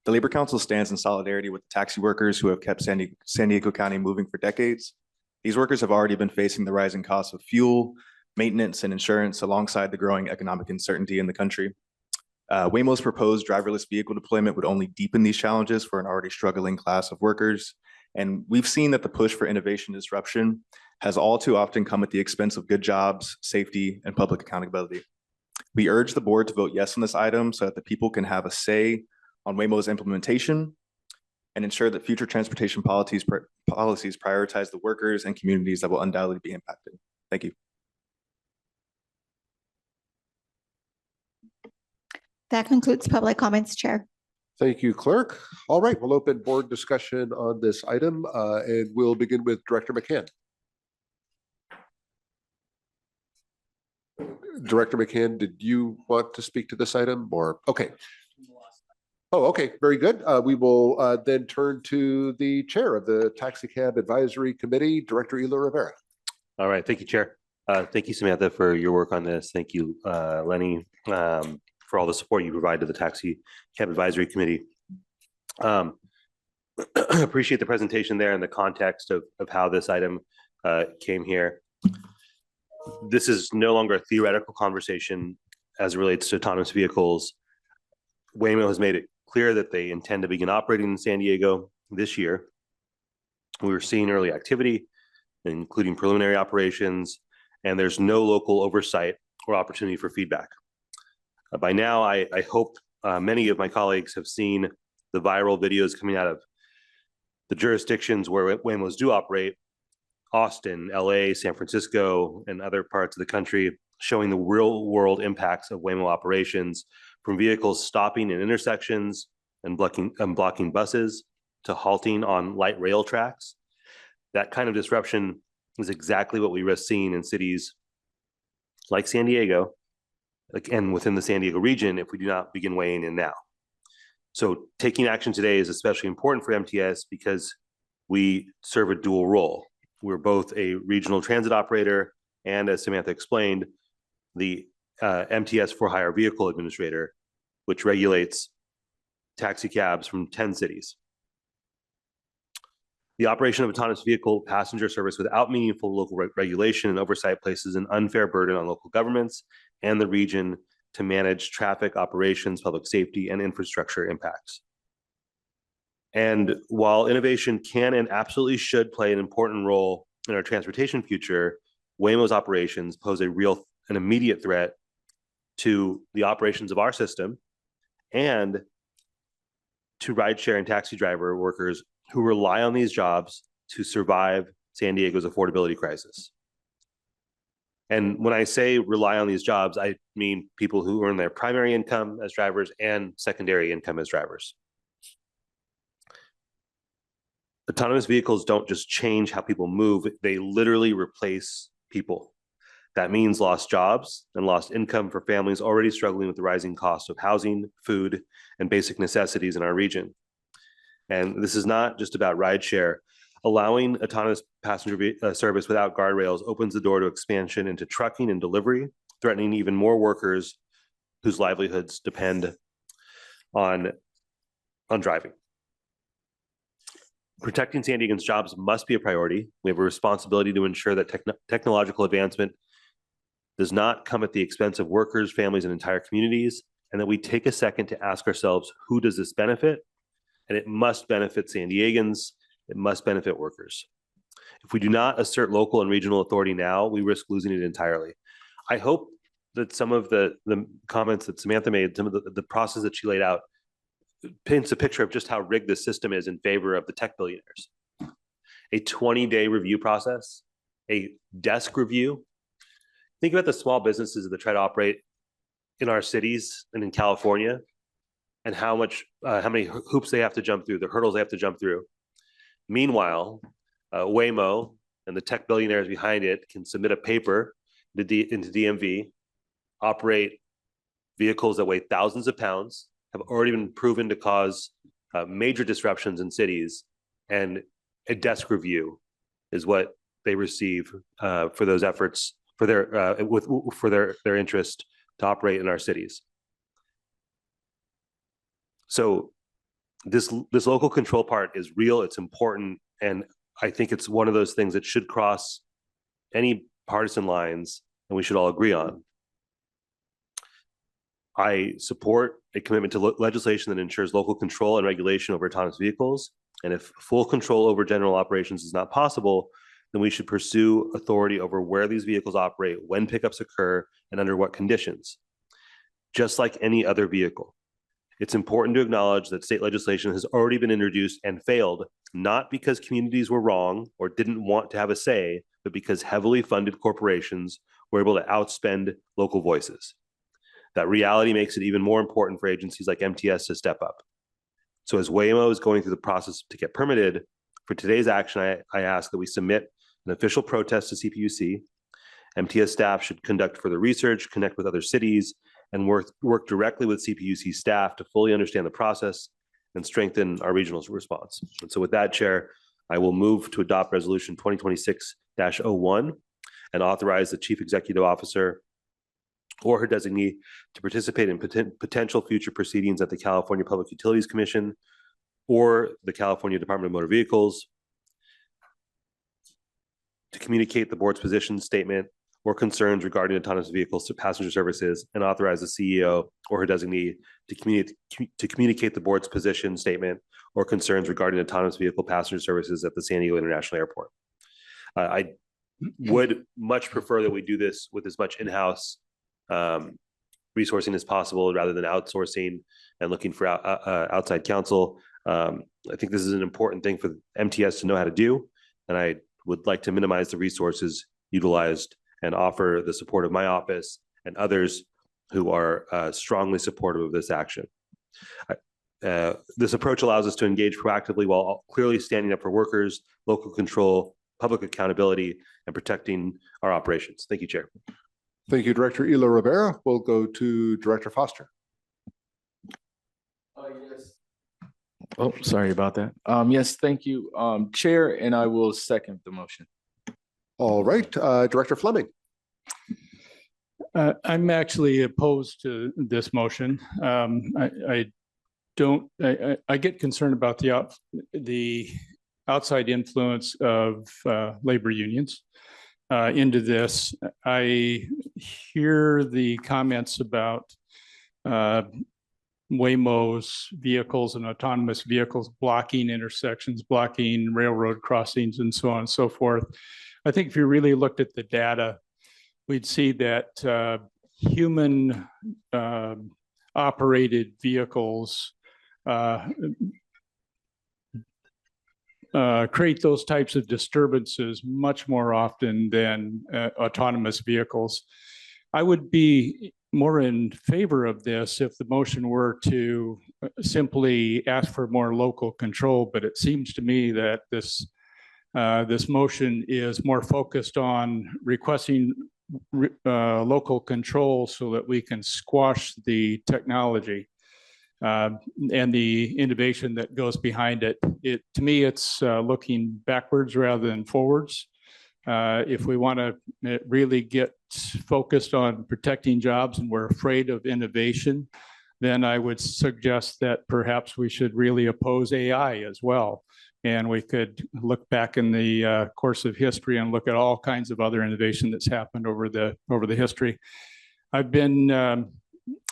S21: The Labor Council stands in solidarity with the taxi workers who have kept San Diego County moving for decades. These workers have already been facing the rising costs of fuel, maintenance, and insurance alongside the growing economic uncertainty in the country. Waymo's proposed driverless vehicle deployment would only deepen these challenges for an already struggling class of workers. And we've seen that the push for innovation disruption has all too often come at the expense of good jobs, safety, and public accountability. We urge the board to vote yes on this item so that the people can have a say on Waymo's implementation and ensure that future transportation policies prioritize the workers and communities that will undoubtedly be impacted. Thank you.
S2: That concludes public comments, Chair.
S1: Thank you, Clerk. All right, we'll open board discussion on this item, and we'll begin with Director McCann. Director McCann, did you want to speak to this item or? Okay. Oh, okay, very good. We will then turn to the chair of the Taxi Cab Advisory Committee, Director Ela Rivera.
S17: All right, thank you, Chair. Thank you, Samantha, for your work on this. Thank you, Lenny, for all the support you provide to the Taxi Cab Advisory Committee. Appreciate the presentation there and the context of how this item came here. This is no longer a theoretical conversation as it relates to autonomous vehicles. Waymo has made it clear that they intend to begin operating in San Diego this year. We were seeing early activity, including preliminary operations, and there's no local oversight or opportunity for feedback. By now, I hope many of my colleagues have seen the viral videos coming out of the jurisdictions where Waymos do operate, Austin, LA, San Francisco, and other parts of the country, showing the real world impacts of Waymo operations, from vehicles stopping in intersections and blocking buses to halting on light rail tracks. That kind of disruption is exactly what we risk seeing in cities like San Diego, and within the San Diego region, if we do not begin weighing in now. So taking action today is especially important for MTS because we serve a dual role. We're both a regional transit operator and, as Samantha explained, the MTS for-hire vehicle administrator, which regulates taxi cabs from 10 cities. The operation of autonomous vehicle passenger service without meaningful local regulation and oversight places an unfair burden on local governments and the region to manage traffic operations, public safety, and infrastructure impacts. And while innovation can and absolutely should play an important role in our transportation future, Waymo's operations pose an immediate threat to the operations of our system and to rideshare and taxi driver workers who rely on these jobs to survive San Diego's affordability crisis. And when I say rely on these jobs, I mean people who earn their primary income as drivers and secondary income as drivers. Autonomous vehicles don't just change how people move, they literally replace people. That means lost jobs and lost income for families already struggling with the rising cost of housing, food, and basic necessities in our region. And this is not just about rideshare. Allowing autonomous passenger service without guardrails opens the door to expansion into trucking and delivery, threatening even more workers whose livelihoods depend on driving. Protecting San Diegans' jobs must be a priority. We have a responsibility to ensure that technological advancement does not come at the expense of workers, families, and entire communities, and that we take a second to ask ourselves, who does this benefit? And it must benefit San Diegans. It must benefit workers. If we do not assert local and regional authority now, we risk losing it entirely. I hope that some of the comments that Samantha made, some of the process that she laid out, paints a picture of just how rigged the system is in favor of the tech billionaires. A 20-day review process, a desk review. Think about the small businesses that try to operate in our cities and in California, and how many hoops they have to jump through, the hurdles they have to jump through. Meanwhile, Waymo and the tech billionaires behind it can submit a paper into DMV, operate vehicles that weigh thousands of pounds, have already been proven to cause major disruptions in cities, and a desk review is what they receive for those efforts, for their interest to operate in our cities. So this local control part is real, it's important, and I think it's one of those things that should cross any partisan lines and we should all agree on. I support a commitment to legislation that ensures local control and regulation over autonomous vehicles. And if full control over general operations is not possible, then we should pursue authority over where these vehicles operate, when pickups occur, and under what conditions. Just like any other vehicle, it's important to acknowledge that state legislation has already been introduced and failed, not because communities were wrong or didn't want to have a say, but because heavily funded corporations were able to outspend local voices. That reality makes it even more important for agencies like MTS to step up. So as Waymo is going through the process to get permitted, for today's action, I ask that we submit an official protest to CPUC. MTS staff should conduct further research, connect with other cities, and work directly with CPUC staff to fully understand the process and strengthen our regional response. And so with that, Chair, I will move to adopt Resolution 2026-01 and authorize the Chief Executive Officer or her designee to participate in potential future proceedings at the California Public Utilities Commission or the California Department of Motor Vehicles, to communicate the board's position statement or concerns regarding autonomous vehicles to passenger services, and authorize the CEO or her designee to communicate the board's position statement or concerns regarding autonomous vehicle passenger services at the San Diego International Airport. I would much prefer that we do this with as much in-house resourcing as possible rather than outsourcing and looking for outside counsel. I think this is an important thing for MTS to know how to do, and I would like to minimize the resources utilized and offer the support of my office and others who are strongly supportive of this action. This approach allows us to engage proactively while clearly standing up for workers, local control, public accountability, and protecting our operations. Thank you, Chair.
S1: Thank you, Director Ela Rivera. We'll go to Director Foster.
S3: Yes. Oh, sorry about that. Yes, thank you, Chair, and I will second the motion.
S1: All right, Director Fleming.
S22: I'm actually opposed to this motion. I get concerned about the outside influence of labor unions into this. I hear the comments about Waymo's vehicles and autonomous vehicles blocking intersections, blocking railroad crossings, and so on and so forth. I think if you really looked at the data, we'd see that human operated vehicles create those types of disturbances much more often than autonomous vehicles. I would be more in favor of this if the motion were to simply ask for more local control, but it seems to me that this motion is more focused on requesting local control so that we can squash the technology and the innovation that goes behind it. To me, it's looking backwards rather than forwards. If we want to really get focused on protecting jobs and we're afraid of innovation, then I would suggest that perhaps we should really oppose AI as well. And we could look back in the course of history and look at all kinds of other innovation that's happened over the history. I've been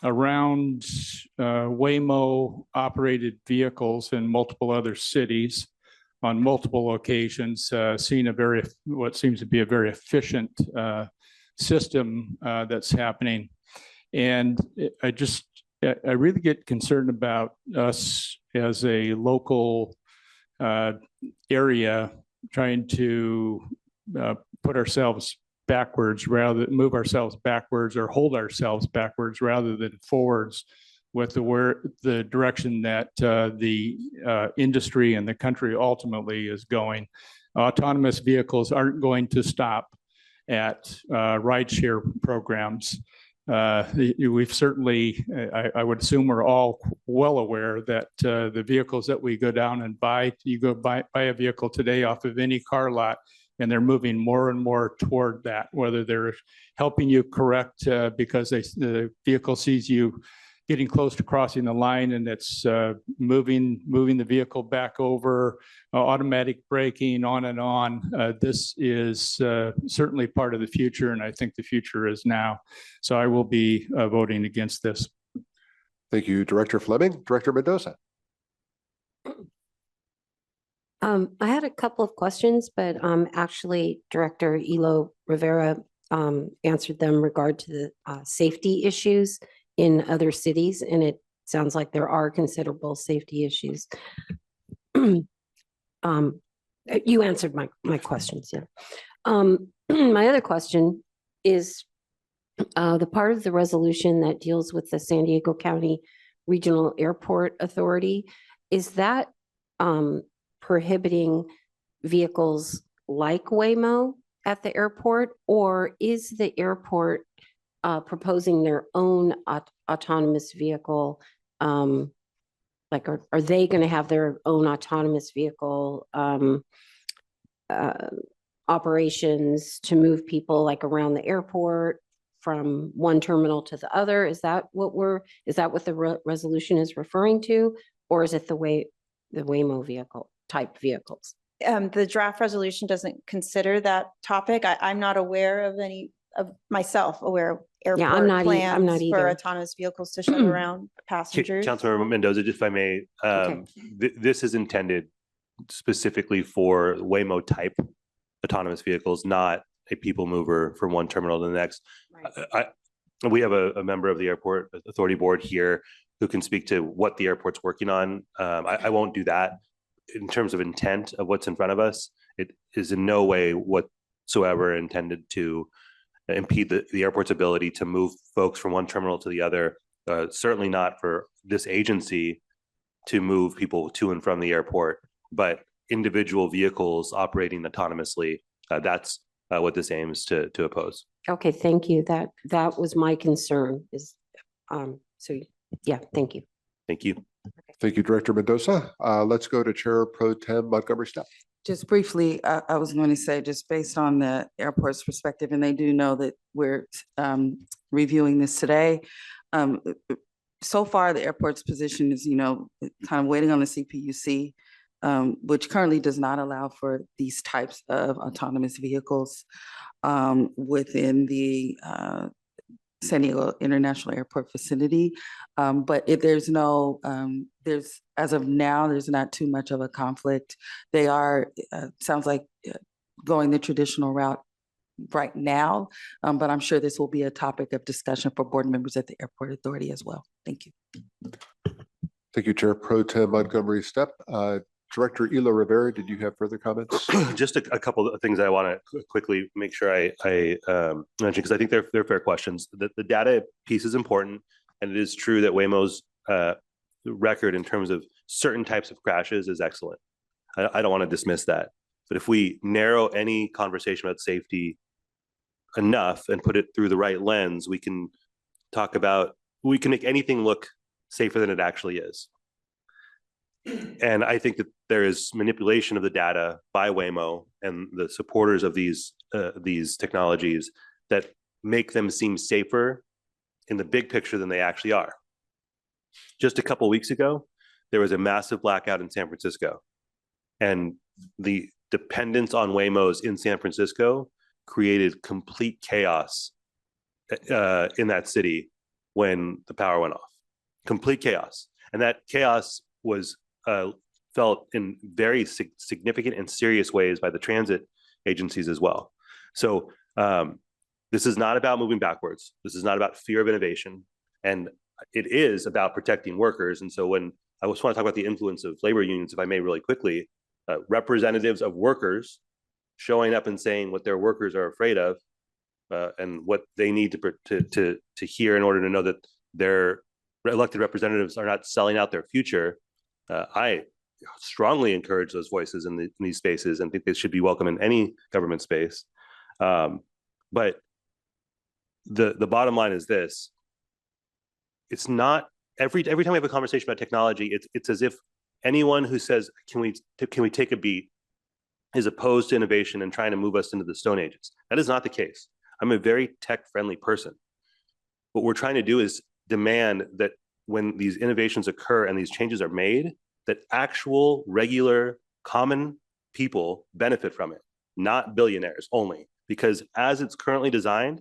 S22: around Waymo operated vehicles in multiple other cities on multiple occasions, seen what seems to be a very efficient system that's happening. And I really get concerned about us as a local area trying to put ourselves backwards move ourselves backwards or hold ourselves backwards rather than forwards with the direction that the industry and the country ultimately is going. Autonomous vehicles aren't going to stop at rideshare programs. We've certainly, I would assume we're all well aware that the vehicles that we go down and buy, you go buy a vehicle today off of any car lot, and they're moving more and more toward that, whether they're helping you correct because the vehicle sees you getting close to crossing the line and it's moving the vehicle back over, automatic braking, on and on. This is certainly part of the future, and I think the future is now. So I will be voting against this.
S1: Thank you, Director Fleming. Director Mendoza.
S8: I had a couple of questions, but actually Director Elo Rivera answered them regard to the safety issues in other cities, and it sounds like there are considerable safety issues. You answered my questions, yeah. My other question is the part of the resolution that deals with the San Diego County Regional Airport Authority. Is that prohibiting vehicles like Waymo at the airport, or is the airport proposing their own autonomous vehicle? Like, are they going to have their own autonomous vehicle operations to move people like around the airport from one terminal to the other? Is that what the resolution is referring to, or is it the Waymo vehicle type vehicles?
S18: The draft resolution doesn't consider that topic. I'm not aware of any of myself aware of airport
S8: I'm not
S18: plans for
S8: either.
S18: Autonomous vehicles to shuttle around passengers.
S17: Councilmember Mendoza, just if I may, this is intended specifically for Waymo type autonomous vehicles, not a people mover from one terminal to the next. Right. We have a member of the Airport Authority Board here who can speak to what the airport's working on. I won't do that. In terms of intent of what's in front of us, it is in no way whatsoever intended to impede the airport's ability to move folks from one terminal to the other. Certainly not for this agency to move people to and from the airport, but individual vehicles operating autonomously. That's what this aims to oppose.
S8: Okay, thank you. That was my concern. So yeah, thank you.
S17: Thank you.
S1: Thank you, Director Mendoza. Let's go to Chair Pro Tem Montgomery Stepp.
S10: Just briefly, I was going to say, just based on the airport's perspective, and they do know that we're reviewing this today. So far, the airport's position is, kind of waiting on the CPUC, which currently does not allow for these types of autonomous vehicles within the San Diego International Airport facility. But if there's no, as of now, there's not too much of a conflict. They are, sounds like going the traditional route right now, but I'm sure this will be a topic of discussion for board members at the Airport Authority as well. Thank you.
S1: Thank you, Chair Pro Tem Montgomery Stepp. Director Elo Rivera, did you have further comments?
S17: Just a couple of things I want to quickly make sure I mention, because I think they're fair questions. The data piece is important, and it is true that Waymo's record in terms of certain types of crashes is excellent. I don't want to dismiss that. But if we narrow any conversation about safety enough and put it through the right lens, we can make anything look safer than it actually is. And I think that there is manipulation of the data by Waymo and the supporters of these technologies that make them seem safer in the big picture than they actually are. Just a couple of weeks ago, there was a massive blackout in San Francisco, and the dependence on Waymos in San Francisco created complete chaos in that city when the power went off. Complete chaos. And that chaos was felt in very significant and serious ways by the transit agencies as well. So this is not about moving backwards. This is not about fear of innovation. And it is about protecting workers. And so when I just want to talk about the influence of labor unions, if I may really quickly, representatives of workers showing up and saying what their workers are afraid of and what they need to hear in order to know that their elected representatives are not selling out their future. I strongly encourage those voices in these spaces and think they should be welcome in any government space. But the bottom line is this: it's not every time we have a conversation about technology, it's as if anyone who says can we take a beat is opposed to innovation and trying to move us into the Stone Ages. That is not the case. I'm a very tech-friendly person. What we're trying to do is demand that when these innovations occur and these changes are made, that actual, regular, common people benefit from it, not billionaires only. Because as it's currently designed,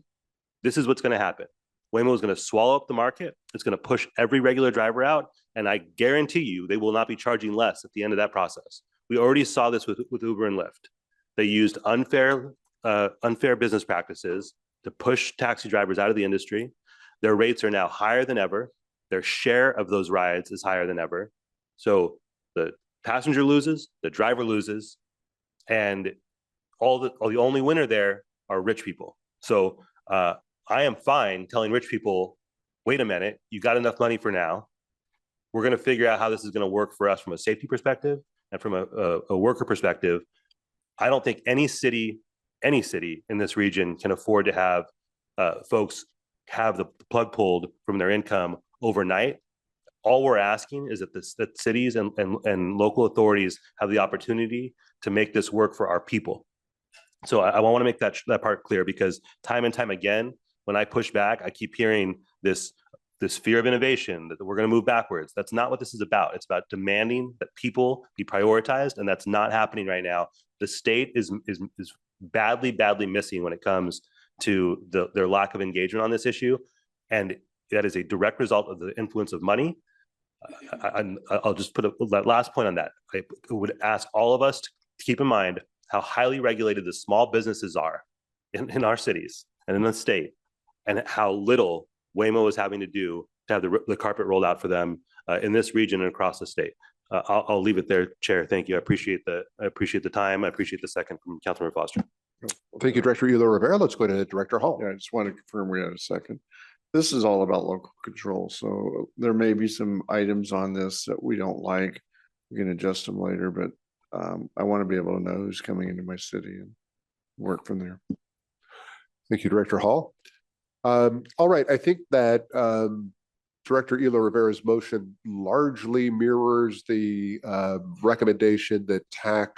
S17: this is what's going to happen. Waymo is going to swallow up the market. It's going to push every regular driver out. And I guarantee you, they will not be charging less at the end of that process. We already saw this with Uber and Lyft. They used unfair business practices to push taxi drivers out of the industry. Their rates are now higher than ever. Their share of those rides is higher than ever. So the passenger loses, the driver loses, and the only winner there are rich people. So I am fine telling rich people, wait a minute, you got enough money for now. We're going to figure out how this is going to work for us from a safety perspective and from a worker perspective. I don't think any city in this region can afford to have folks have the plug pulled from their income overnight. All we're asking is that cities and local authorities have the opportunity to make this work for our people. So I want to make that part clear, because time and time again, when I push back, I keep hearing this fear of innovation, that we're going to move backwards. That's not what this is about. It's about demanding that people be prioritized, and that's not happening right now. The state is badly missing when it comes to their lack of engagement on this issue, and that is a direct result of the influence of money. I'll just put that last point on that. I would ask all of us to keep in mind how highly regulated the small businesses are in our cities and in the state, and how little Waymo is having to do to have the carpet rolled out for them in this region and across the state. I'll leave it there, Chair. Thank you. I appreciate the time. I appreciate the second from Councilmember Foster.
S1: Thank you, Director Elo Rivera. Let's go to Director Hall.
S4: Yeah, I just want to confirm we had a second. This is all about local control. So there may be some items on this that we don't like. We can adjust them later, but I want to be able to know who's coming into my city and work from there.
S1: Thank you, Director Hall. All right, I think that Director Elo Rivera's motion largely mirrors the recommendation that TAC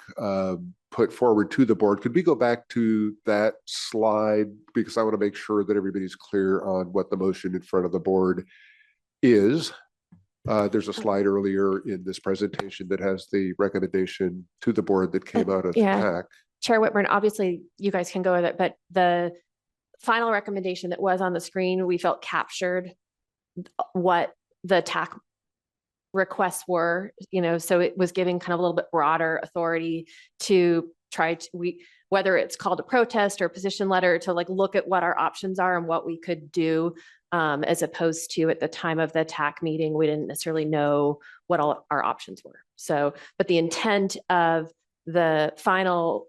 S1: put forward to the board. Could we go back to that slide? Because I want to make sure that everybody's clear on what the motion in front of the board is. There's a slide earlier in this presentation that has the recommendation to the board that came out of TAC.
S5: Chair Whitburn, obviously you guys can go with it, but the final recommendation that was on the screen, we felt captured what the TAC requests were, so it was giving kind of a little bit broader authority to try to, whether it's called a protest or a position letter, to like look at what our options are and what we could do, as opposed to at the time of the TAC meeting, we didn't necessarily know what all our options were. So, but the intent of the final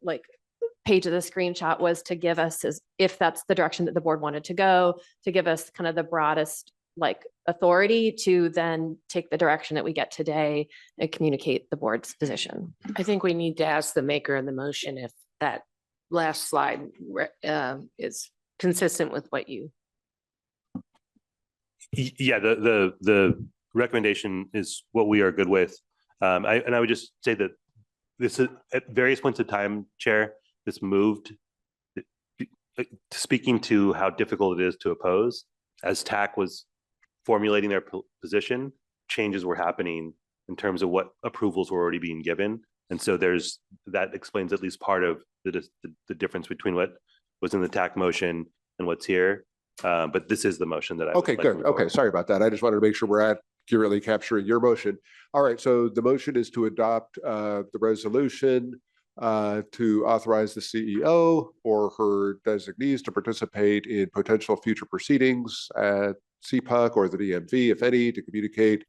S5: page of the screenshot was to give us, as if that's the direction that the board wanted to go, to give us kind of the broadest authority to then take the direction that we get today and communicate the board's position.
S6: I think we need to ask the maker of the motion if that last slide is consistent with what you.
S17: Yeah, the recommendation is what we are good with. I would just say that this is at various points of time, Chair, this moved, speaking to how difficult it is to oppose. As TAC was formulating their position, changes were happening in terms of what approvals were already being given. And so that explains at least part of the difference between what was in the TAC motion and what's here. But this is the motion that I.
S1: Okay, good. Okay, sorry about that. I just wanted to make sure we're accurately capturing your motion. All right, so the motion is to adopt the resolution to authorize the CEO or her designees to participate in potential future proceedings at CPUC or the DMV, if any, to communicate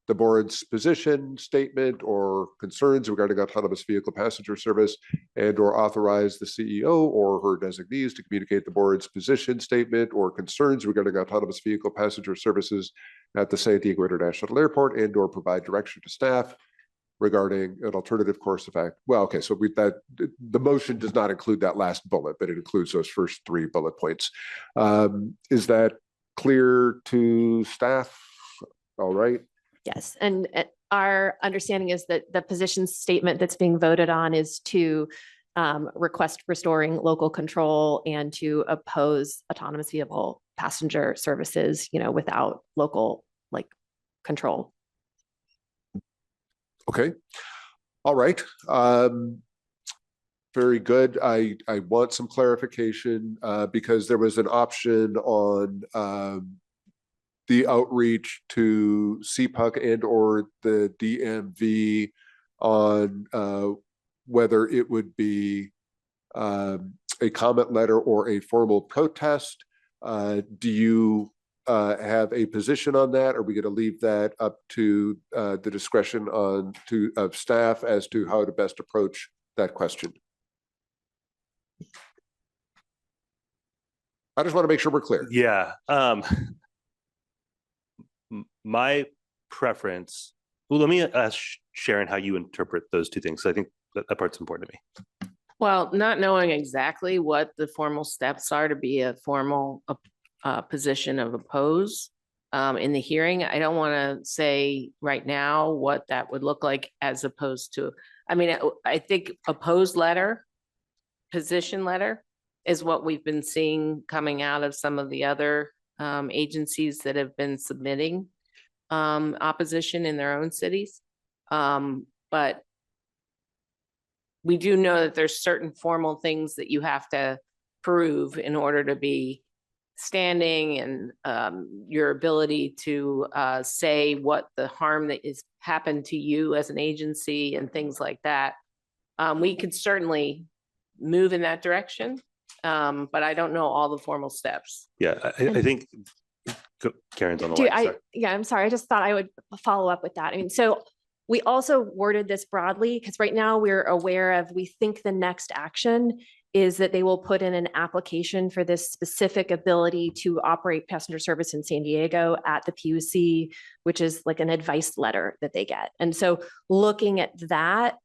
S1: the board's position, statement, or concerns regarding autonomous vehicle passenger service, and or authorize the CEO or her designees to communicate the board's position, statement, or concerns regarding autonomous vehicle passenger services at the San Diego International Airport, and or provide direction to staff regarding an alternative course of act. Well, okay, so the motion does not include that last bullet, but it includes those first 3 bullet points. Is that clear to staff? All right.
S5: Yes, and our understanding is that the position statement that's being voted on is to request restoring local control and to oppose autonomous vehicle passenger services, without local control.
S1: Okay. All right. Very good. I want some clarification because there was an option on the outreach to CPUC and or the DMV on whether it would be a comment letter or a formal protest. Do you have a position on that? Are we going to leave that up to the discretion of staff as to how to best approach that question? I just want to make sure we're clear.
S17: Yeah. My preference, well, let me ask Sharon how you interpret those 2 things. I think that part's important to me.
S6: Well, not knowing exactly what the formal steps are to be a formal position of oppose in the hearing, I don't want to say right now what that would look like as opposed to, I think opposed letter, position letter is what we've been seeing coming out of some of the other agencies that have been submitting opposition in their own cities. But we do know that there's certain formal things that you have to prove in order to be standing, and your ability to say what the harm that is happened to you as an agency and things like that. We could certainly move in that direction, but I don't know all the formal steps.
S17: Yeah, I think Karen's on the line.
S5: I'm sorry. I just thought I would follow up with that. So we also worded this broadly because right now we're aware of, we think the next action is that they will put in an application for this specific ability to operate passenger service in San Diego at the PUC, which is like an advice letter that they get. And so looking at that,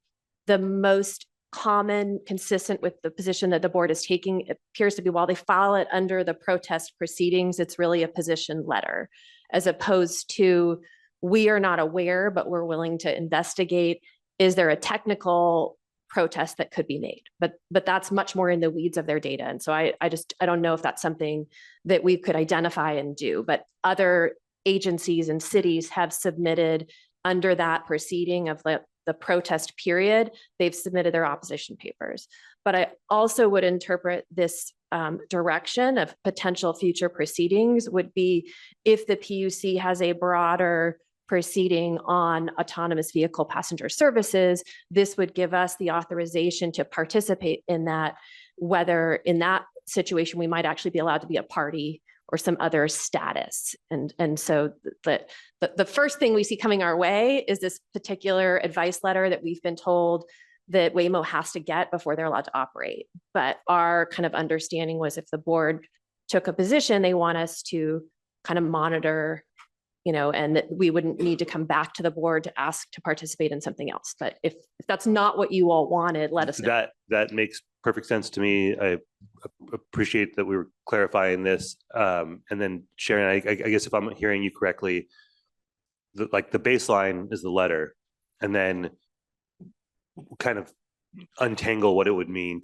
S5: the most common, consistent with the position that the board is taking, appears to be, while they file it under the protest proceedings, it's really a position letter, as opposed to, we are not aware, but we're willing to investigate. Is there a technical protest that could be made? But that's much more in the weeds of their data. And so I don't know if that's something that we could identify and do, but other agencies and cities have submitted under that proceeding of the protest period, they've submitted their opposition papers. But I also would interpret this direction of potential future proceedings would be if the PUC has a broader proceeding on autonomous vehicle passenger services, this would give us the authorization to participate in that, whether in that situation, we might actually be allowed to be a party or some other status. And so the first thing we see coming our way is this particular advice letter that we've been told that Waymo has to get before they're allowed to operate. But our kind of understanding was if the board took a position, they want us to kind of monitor, and that we wouldn't need to come back to the board to ask to participate in something else. But if that's not what you all wanted, let us know.
S17: That makes perfect sense to me. I appreciate that we were clarifying this. And then Sharon, I guess if I'm hearing you correctly, the baseline is the letter, and then kind of untangle what it would mean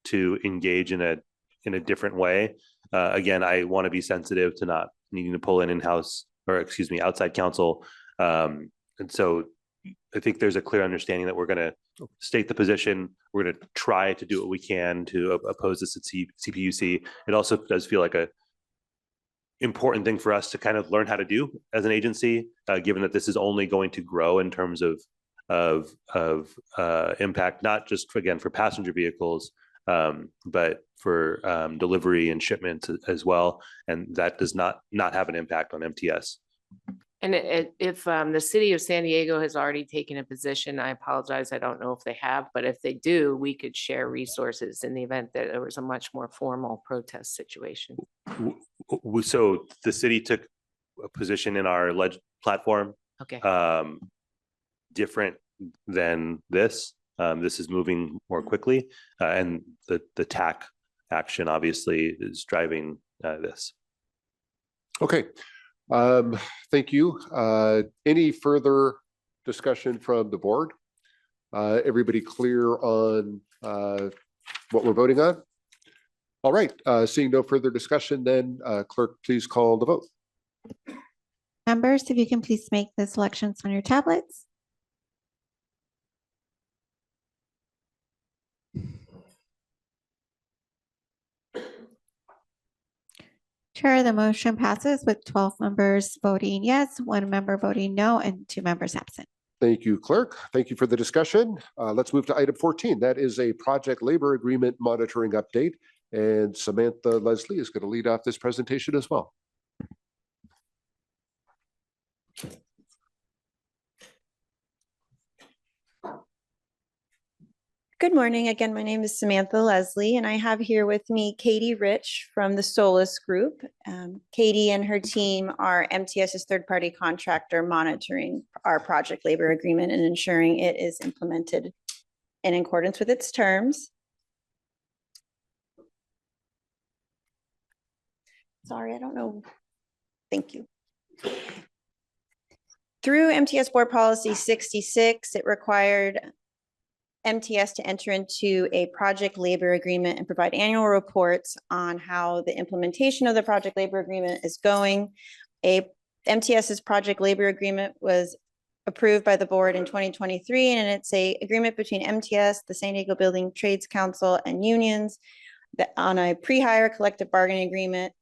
S17: to engage in a different way. Again, I want to be sensitive to not needing to pull in in-house, or excuse me, outside counsel. And so I think there's a clear understanding that we're going to state the position. We're going to try to do what we can to oppose this at CPUC. It also does feel like a important thing for us to kind of learn how to do as an agency, given that this is only going to grow in terms of impact, not just for passenger vehicles, but for delivery and shipment as well. And that does not have an impact on MTS.
S6: And if the city of San Diego has already taken a position, I apologize, I don't know if they have, but if they do, we could share resources in the event that there was a much more formal protest situation.
S17: So the city took a position in our platform.
S6: Okay.
S17: Different than this. This is moving more quickly, and the TAC action obviously is driving this.
S1: Okay. Thank you. Any further discussion from the board? Everybody clear on what we're voting on? All right. Seeing no further discussion, then clerk, please call the vote.
S2: Members, if you can please make the selections on your tablets. Chair, the motion passes with 12 members voting yes, 1 member voting no, and 2 members absent.
S1: Thank you, clerk. Thank you for the discussion. Let's move to item 14. That is a project labor agreement monitoring update. And Samantha Leslie is going to lead off this presentation as well.
S18: Good morning. Again, my name is Samantha Leslie, and I have here with me Katie Rich from the Solis Group. Katie and her team are MTS's third-party contractor monitoring our project labor agreement and ensuring it is implemented in accordance with its terms. Sorry, I don't know. Thank you. Through MTS Board Policy 66, it required MTS to enter into a project labor agreement and provide annual reports on how the implementation of the project labor agreement is going. MTS's project labor agreement was approved by the board in 2023, and it's an agreement between MTS, the San Diego Building Trades Council, and unions on a pre-hire collective bargaining agreement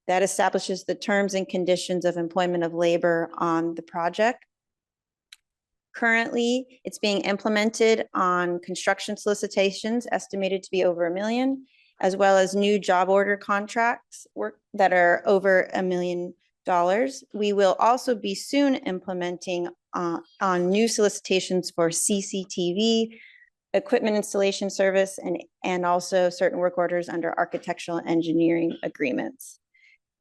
S18: that establishes the terms and conditions of employment of labor on the project. Currently, it's being implemented on construction solicitations estimated to be over $1 million, as well as new job order contracts that are over $1 million. We will also be soon implementing on new solicitations for CCTV, equipment installation service, and also certain work orders under architectural and engineering agreements.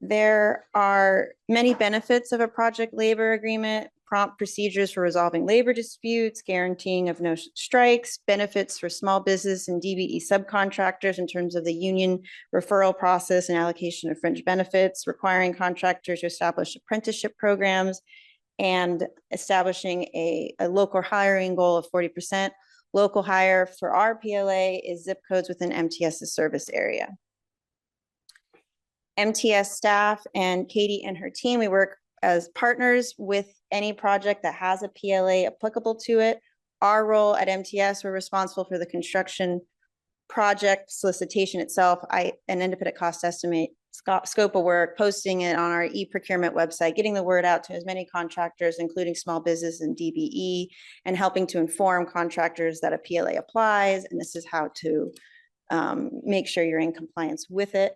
S18: There are many benefits of a project labor agreement: prompt procedures for resolving labor disputes, guaranteeing of no strikes, benefits for small business and DBE subcontractors in terms of the union referral process and allocation of fringe benefits, requiring contractors to establish apprenticeship programs, and establishing a local hiring goal of 40%. Local hire for our PLA is zip codes within MTS's service area. MTS staff and Katie and her team, we work as partners with any project that has a PLA applicable to it. Our role at MTS, we're responsible for the construction project solicitation itself, an independent cost estimate, scope of work, posting it on our e-procurement website, getting the word out to as many contractors, including small business and DBE, and helping to inform contractors that a PLA applies, and this is how to make sure you're in compliance with it.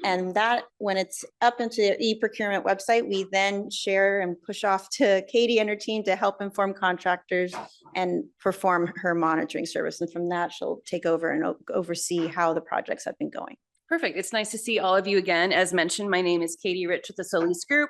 S18: And that, when it's up into the e-procurement website, we then share and push off to Katie and her team to help inform contractors and perform her monitoring service. And from that, she'll take over and oversee how the projects have been going.
S9: Perfect. It's nice to see all of you again. As mentioned, my name is Katie Rich with the Solis Group.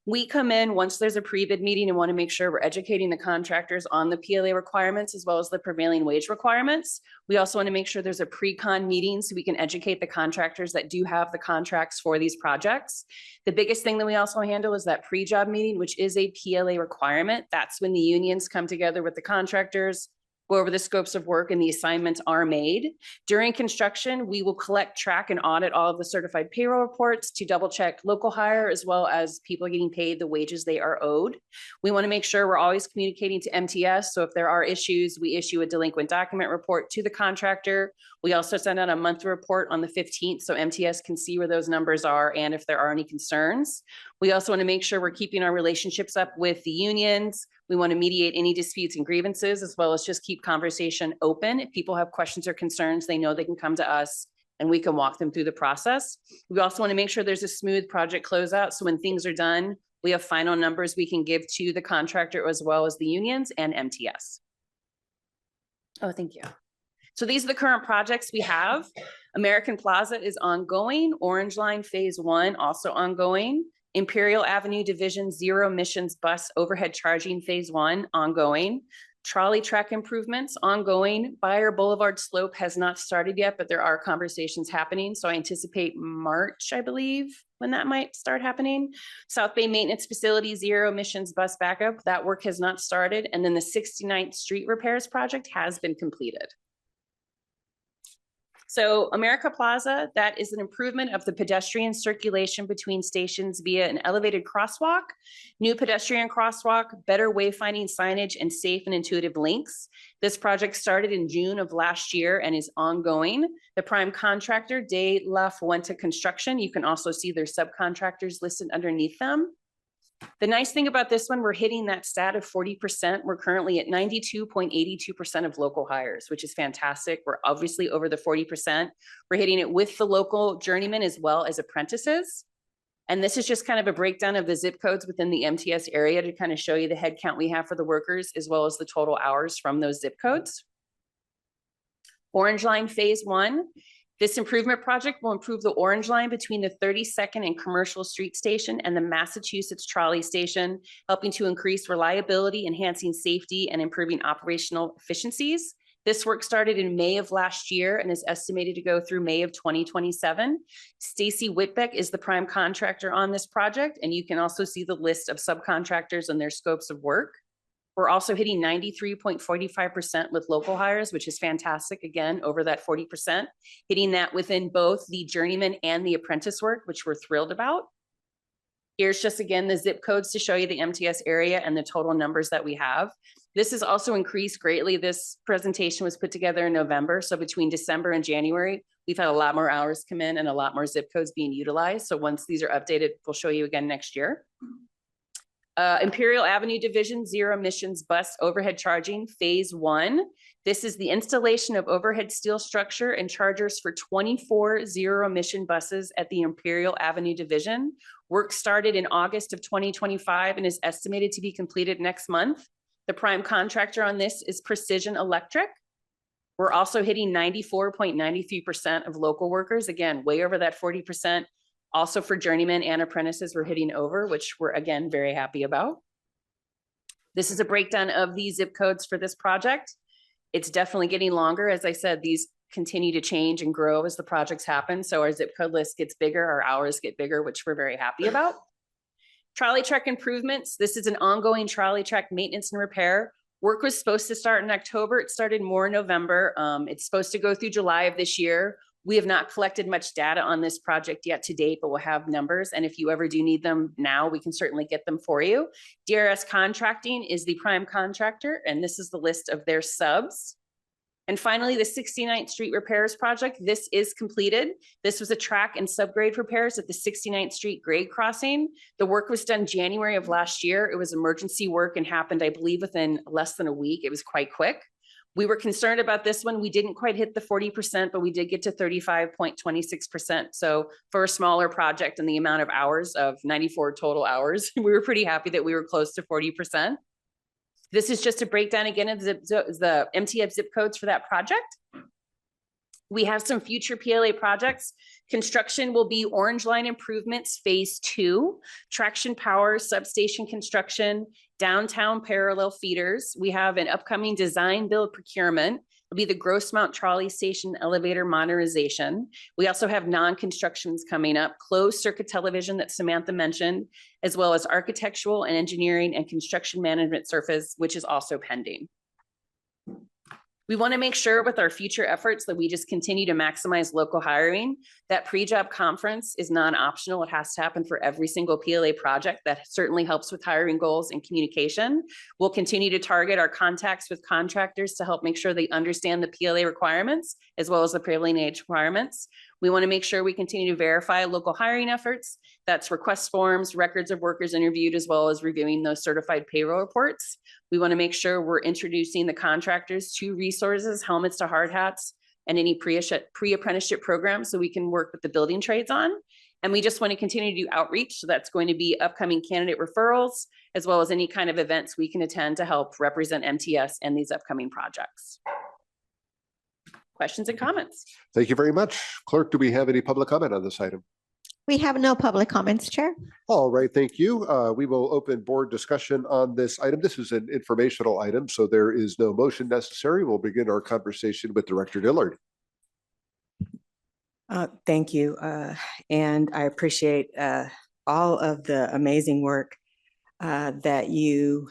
S9: We come in once there's a pre-bid meeting and want to make sure we're educating the contractors on the PLA requirements as well as the prevailing wage requirements. We also want to make sure there's a pre-con meeting so we can educate the contractors that do have the contracts for these projects. The biggest thing that we also handle is that pre-job meeting, which is a PLA requirement. That's when the unions come together with the contractors, go over the scopes of work, and the assignments are made. During construction, we will collect, track, and audit all of the certified payroll reports to double check local hire as well as people getting paid the wages they are owed. We want to make sure we're always communicating to MTS. So if there are issues, we issue a delinquent document report to the contractor. We also send out a monthly report on the 15th so MTS can see where those numbers are and if there are any concerns. We also want to make sure we're keeping our relationships up with the unions. We want to mediate any disputes and grievances, as well as just keep conversation open. If people have questions or concerns, they know they can come to us and we can walk them through the process. We also want to make sure there's a smooth project closeout. So when things are done, we have final numbers we can give to the contractor as well as the unions and MTS. Oh, thank you. So these are the current projects we have. American Plaza is ongoing. Orange Line Phase 1 also ongoing. Imperial Avenue Division Zero Emissions Bus Overhead Charging Phase 1 ongoing. Trolley track improvements ongoing. Bayer Boulevard Slope has not started yet, but there are conversations happening. So I anticipate March, I believe, when that might start happening. South Bay Maintenance Facility Zero Emissions Bus Backup, that work has not started. And then the 69th Street Repairs Project has been completed. So America Plaza, that is an improvement of the pedestrian circulation between stations via an elevated crosswalk, new pedestrian crosswalk, better wayfinding signage, and safe and intuitive links. This project started in June of last year and is ongoing. The prime contractor, De La Fuente Construction, you can also see their subcontractors listed underneath them. The nice thing about this one, we're hitting that stat of 40%. We're currently at 92.82% of local hires, which is fantastic. We're obviously over the 40%. We're hitting it with the local journeymen as well as apprentices. And this is just kind of a breakdown of the zip codes within the MTS area to kind of show you the head count we have for the workers as well as the total hours from those zip codes. Orange Line Phase 1. This improvement project will improve the Orange Line between the 32nd and Commercial Street Station and the Massachusetts Trolley Station, helping to increase reliability, enhancing safety, and improving operational efficiencies. This work started in May of last year and is estimated to go through May of 2027. Stacy Whitbeck is the prime contractor on this project, and you can also see the list of subcontractors and their scopes of work. We're also hitting 93.45% with local hires, which is fantastic. Again, over that 40%, hitting that within both the journeyman and the apprentice work, which we're thrilled about. Here's just again the zip codes to show you the MTS area and the total numbers that we have. This has also increased greatly. This presentation was put together in November. So between December and January, we've had a lot more hours come in and a lot more zip codes being utilized. So once these are updated, we'll show you again next year. Imperial Avenue Division Zero Emissions Bus Overhead Charging Phase 1. This is the installation of overhead steel structure and chargers for 24 zero emission buses at the Imperial Avenue Division. Work started in August of 2025 and is estimated to be completed next month. The prime contractor on this is Precision Electric. We're also hitting 94.93% of local workers, again, way over that 40%. Also for journeymen and apprentices, we're hitting over, which we're again very happy about. This is a breakdown of the zip codes for this project. It's definitely getting longer. As I said, these continue to change and grow as the projects happen. So our zip code list gets bigger, our hours get bigger, which we're very happy about. Trolley track improvements. This is an ongoing trolley track maintenance and repair. Work was supposed to start in October. It started more in November. It's supposed to go through July of this year. We have not collected much data on this project yet to date, but we'll have numbers. And if you ever do need them now, we can certainly get them for you. DRS Contracting is the prime contractor, and this is the list of their subs. And finally, the 69th Street repairs project. This is completed. This was a track and subgrade repairs at the 69th Street grade crossing. The work was done January of last year. It was emergency work and happened, I believe, within less than a week. It was quite quick. We were concerned about this one. We didn't quite hit the 40%, but we did get to 35.26%. So for a smaller project and the amount of hours of 94 total hours, we were pretty happy that we were close to 40%. This is just a breakdown again of the MTS zip codes for that project. We have some future PLA projects. Construction will be Orange Line Improvements Phase 2, traction power, substation construction, downtown parallel feeders. We have an upcoming design build procurement. It'll be the Grossmont Trolley Station elevator modernization. We also have non-constructions coming up, closed circuit television that Samantha mentioned, as well as architectural and engineering and construction management surface, which is also pending. We want to make sure with our future efforts that we just continue to maximize local hiring. That pre-job conference is non-optional. It has to happen for every single PLA project. That certainly helps with hiring goals and communication. We'll continue to target our contacts with contractors to help make sure they understand the PLA requirements as well as the prevailing age requirements. We want to make sure we continue to verify local hiring efforts. That's request forms, records of workers interviewed, as well as reviewing those certified payroll reports. We want to make sure we're introducing the contractors to resources, helmets to hard hats, and any pre-apprenticeship programs so we can work with the building trades on. And we just want to continue to do outreach. So that's going to be upcoming candidate referrals, as well as any kind of events we can attend to help represent MTS and these upcoming projects. Questions and comments?
S1: Thank you very much. Clerk, do we have any public comment on this item?
S2: We have no public comments, Chair.
S1: All right, thank you. We will open board discussion on this item. This is an informational item, so there is no motion necessary. We'll begin our conversation with Director Dillard.
S12: Thank you. And I appreciate all of the amazing work that you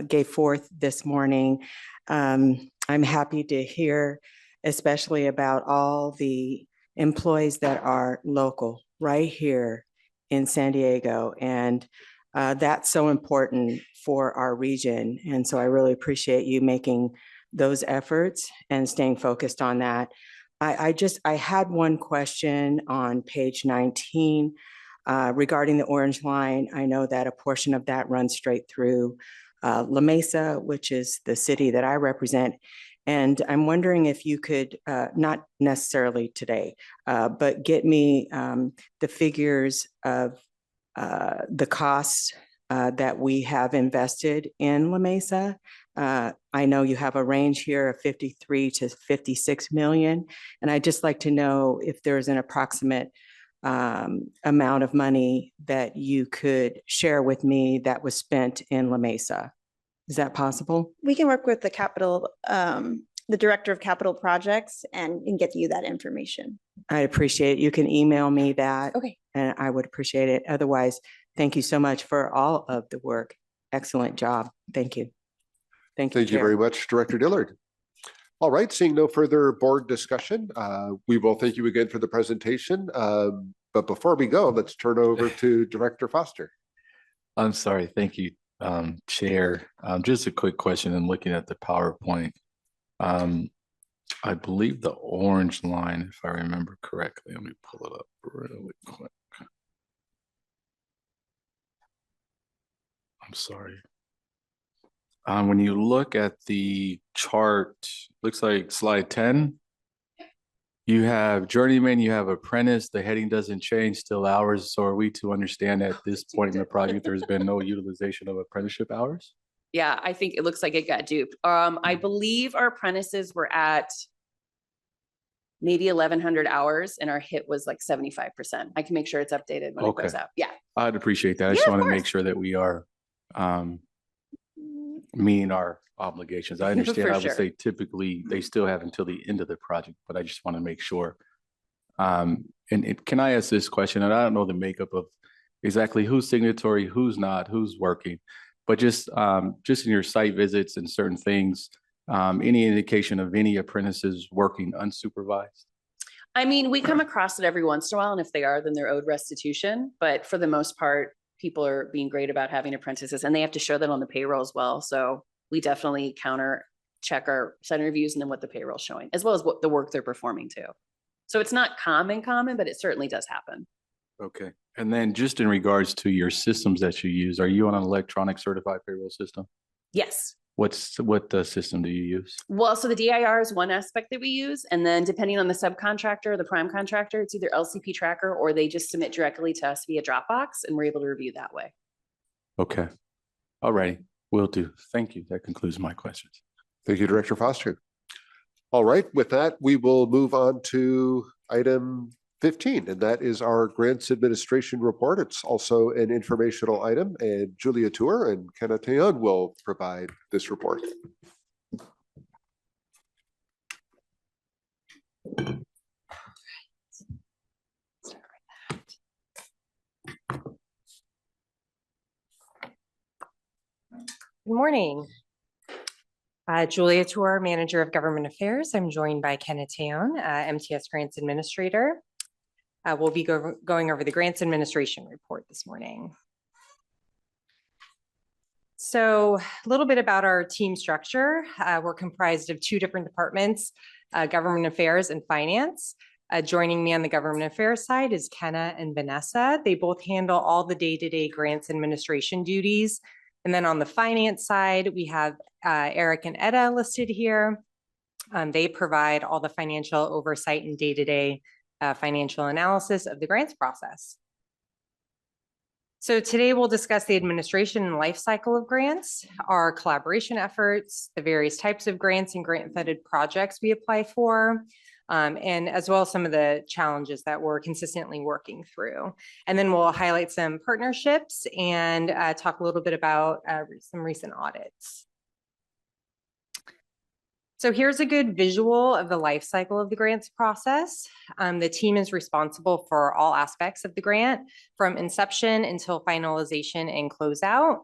S12: gave forth this morning. I'm happy to hear, especially about all the employees that are local right here in San Diego. And that's so important for our region. And so I really appreciate you making those efforts and staying focused on that. I had one question on page 19 regarding the Orange Line. I know that a portion of that runs straight through La Mesa, which is the city that I represent. And I'm wondering if you could, not necessarily today, but get me the figures of the costs that we have invested in La Mesa. I know you have a range here of 53 to 56 million. And I'd just like to know if there's an approximate amount of money that you could share with me that was spent in La Mesa. Is that possible?
S18: We can work with the capital, the director of capital projects and get you that information.
S12: I appreciate it. You can email me that.
S18: Okay.
S12: And I would appreciate it. Otherwise, thank you so much for all of the work. Excellent job. Thank you. Thank you.
S1: Thank you very much, Director Dillard. All right, seeing no further board discussion, we will thank you again for the presentation. But before we go, let's turn over to Director Foster.
S3: I'm sorry. Thank you, Chair. Just a quick question and looking at the PowerPoint. I believe the Orange Line, if I remember correctly, let me pull it up really quick. I'm sorry. When you look at the chart, looks like slide 10, you have journeyman, you have apprentice, the heading doesn't change, still hours. So are we to understand at this point in the project, there's been no utilization of apprenticeship hours?
S9: Yeah, I think it looks like it got duped. I believe our apprentices were at maybe 1,100 hours and our hit was like 75%. I can make sure it's updated when it goes out. Yeah.
S3: I'd appreciate that. I just want to make sure that we are meeting our obligations. I understand, I would say typically they still have until the end of the project, but I just want to make sure. And can I ask this question? And I don't know the makeup of exactly who's signatory, who's not, who's working, but just in your site visits and certain things, any indication of any apprentices working unsupervised?
S9: I mean, we come across it every once in a while, and if they are, then they're owed restitution. But for the most part, people are being great about having apprentices, and they have to show that on the payroll as well. So we definitely counter check our center reviews and then what the payroll's showing, as well as what the work they're performing too. So it's not common, but it certainly does happen.
S3: Okay. And then just in regards to your systems that you use, are you on an electronic certified payroll system?
S9: Yes.
S3: What system do you use?
S9: Well, so the DIR is one aspect that we use. And then depending on the subcontractor, the prime contractor, it's either LCP Tracker or they just submit directly to us via Dropbox and we're able to review that way.
S3: Okay. All righty. Will do. Thank you. That concludes my questions.
S1: Thank you, Director Foster. All right, with that, we will move on to item 15, and that is our grants administration report. It's also an informational item, and Julia Tuer and Teon will provide this report.
S13: Good morning. Julia Tuer, Manager of Government Affairs. I'm joined by Teon, MTS Grants Administrator. We'll be going over the Grants Administration Report this morning. So a little bit about our team structure. We're comprised of two different departments, Government Affairs and Finance. Joining me on the Government Affairs side is Kenna and Vanessa. They both handle all the day-to-day grants administration duties. And then on the finance side, we have Eric and Etta listed here. They provide all the financial oversight and day-to-day financial analysis of the grants process. So today we'll discuss the administration and life cycle of grants, our collaboration efforts, the various types of grants and grant-funded projects we apply for, and as well as some of the challenges that we're consistently working through. And then we'll highlight some partnerships and talk a little bit about some recent audits. So here's a good visual of the life cycle of the grants process. The team is responsible for all aspects of the grant from inception until finalization and closeout,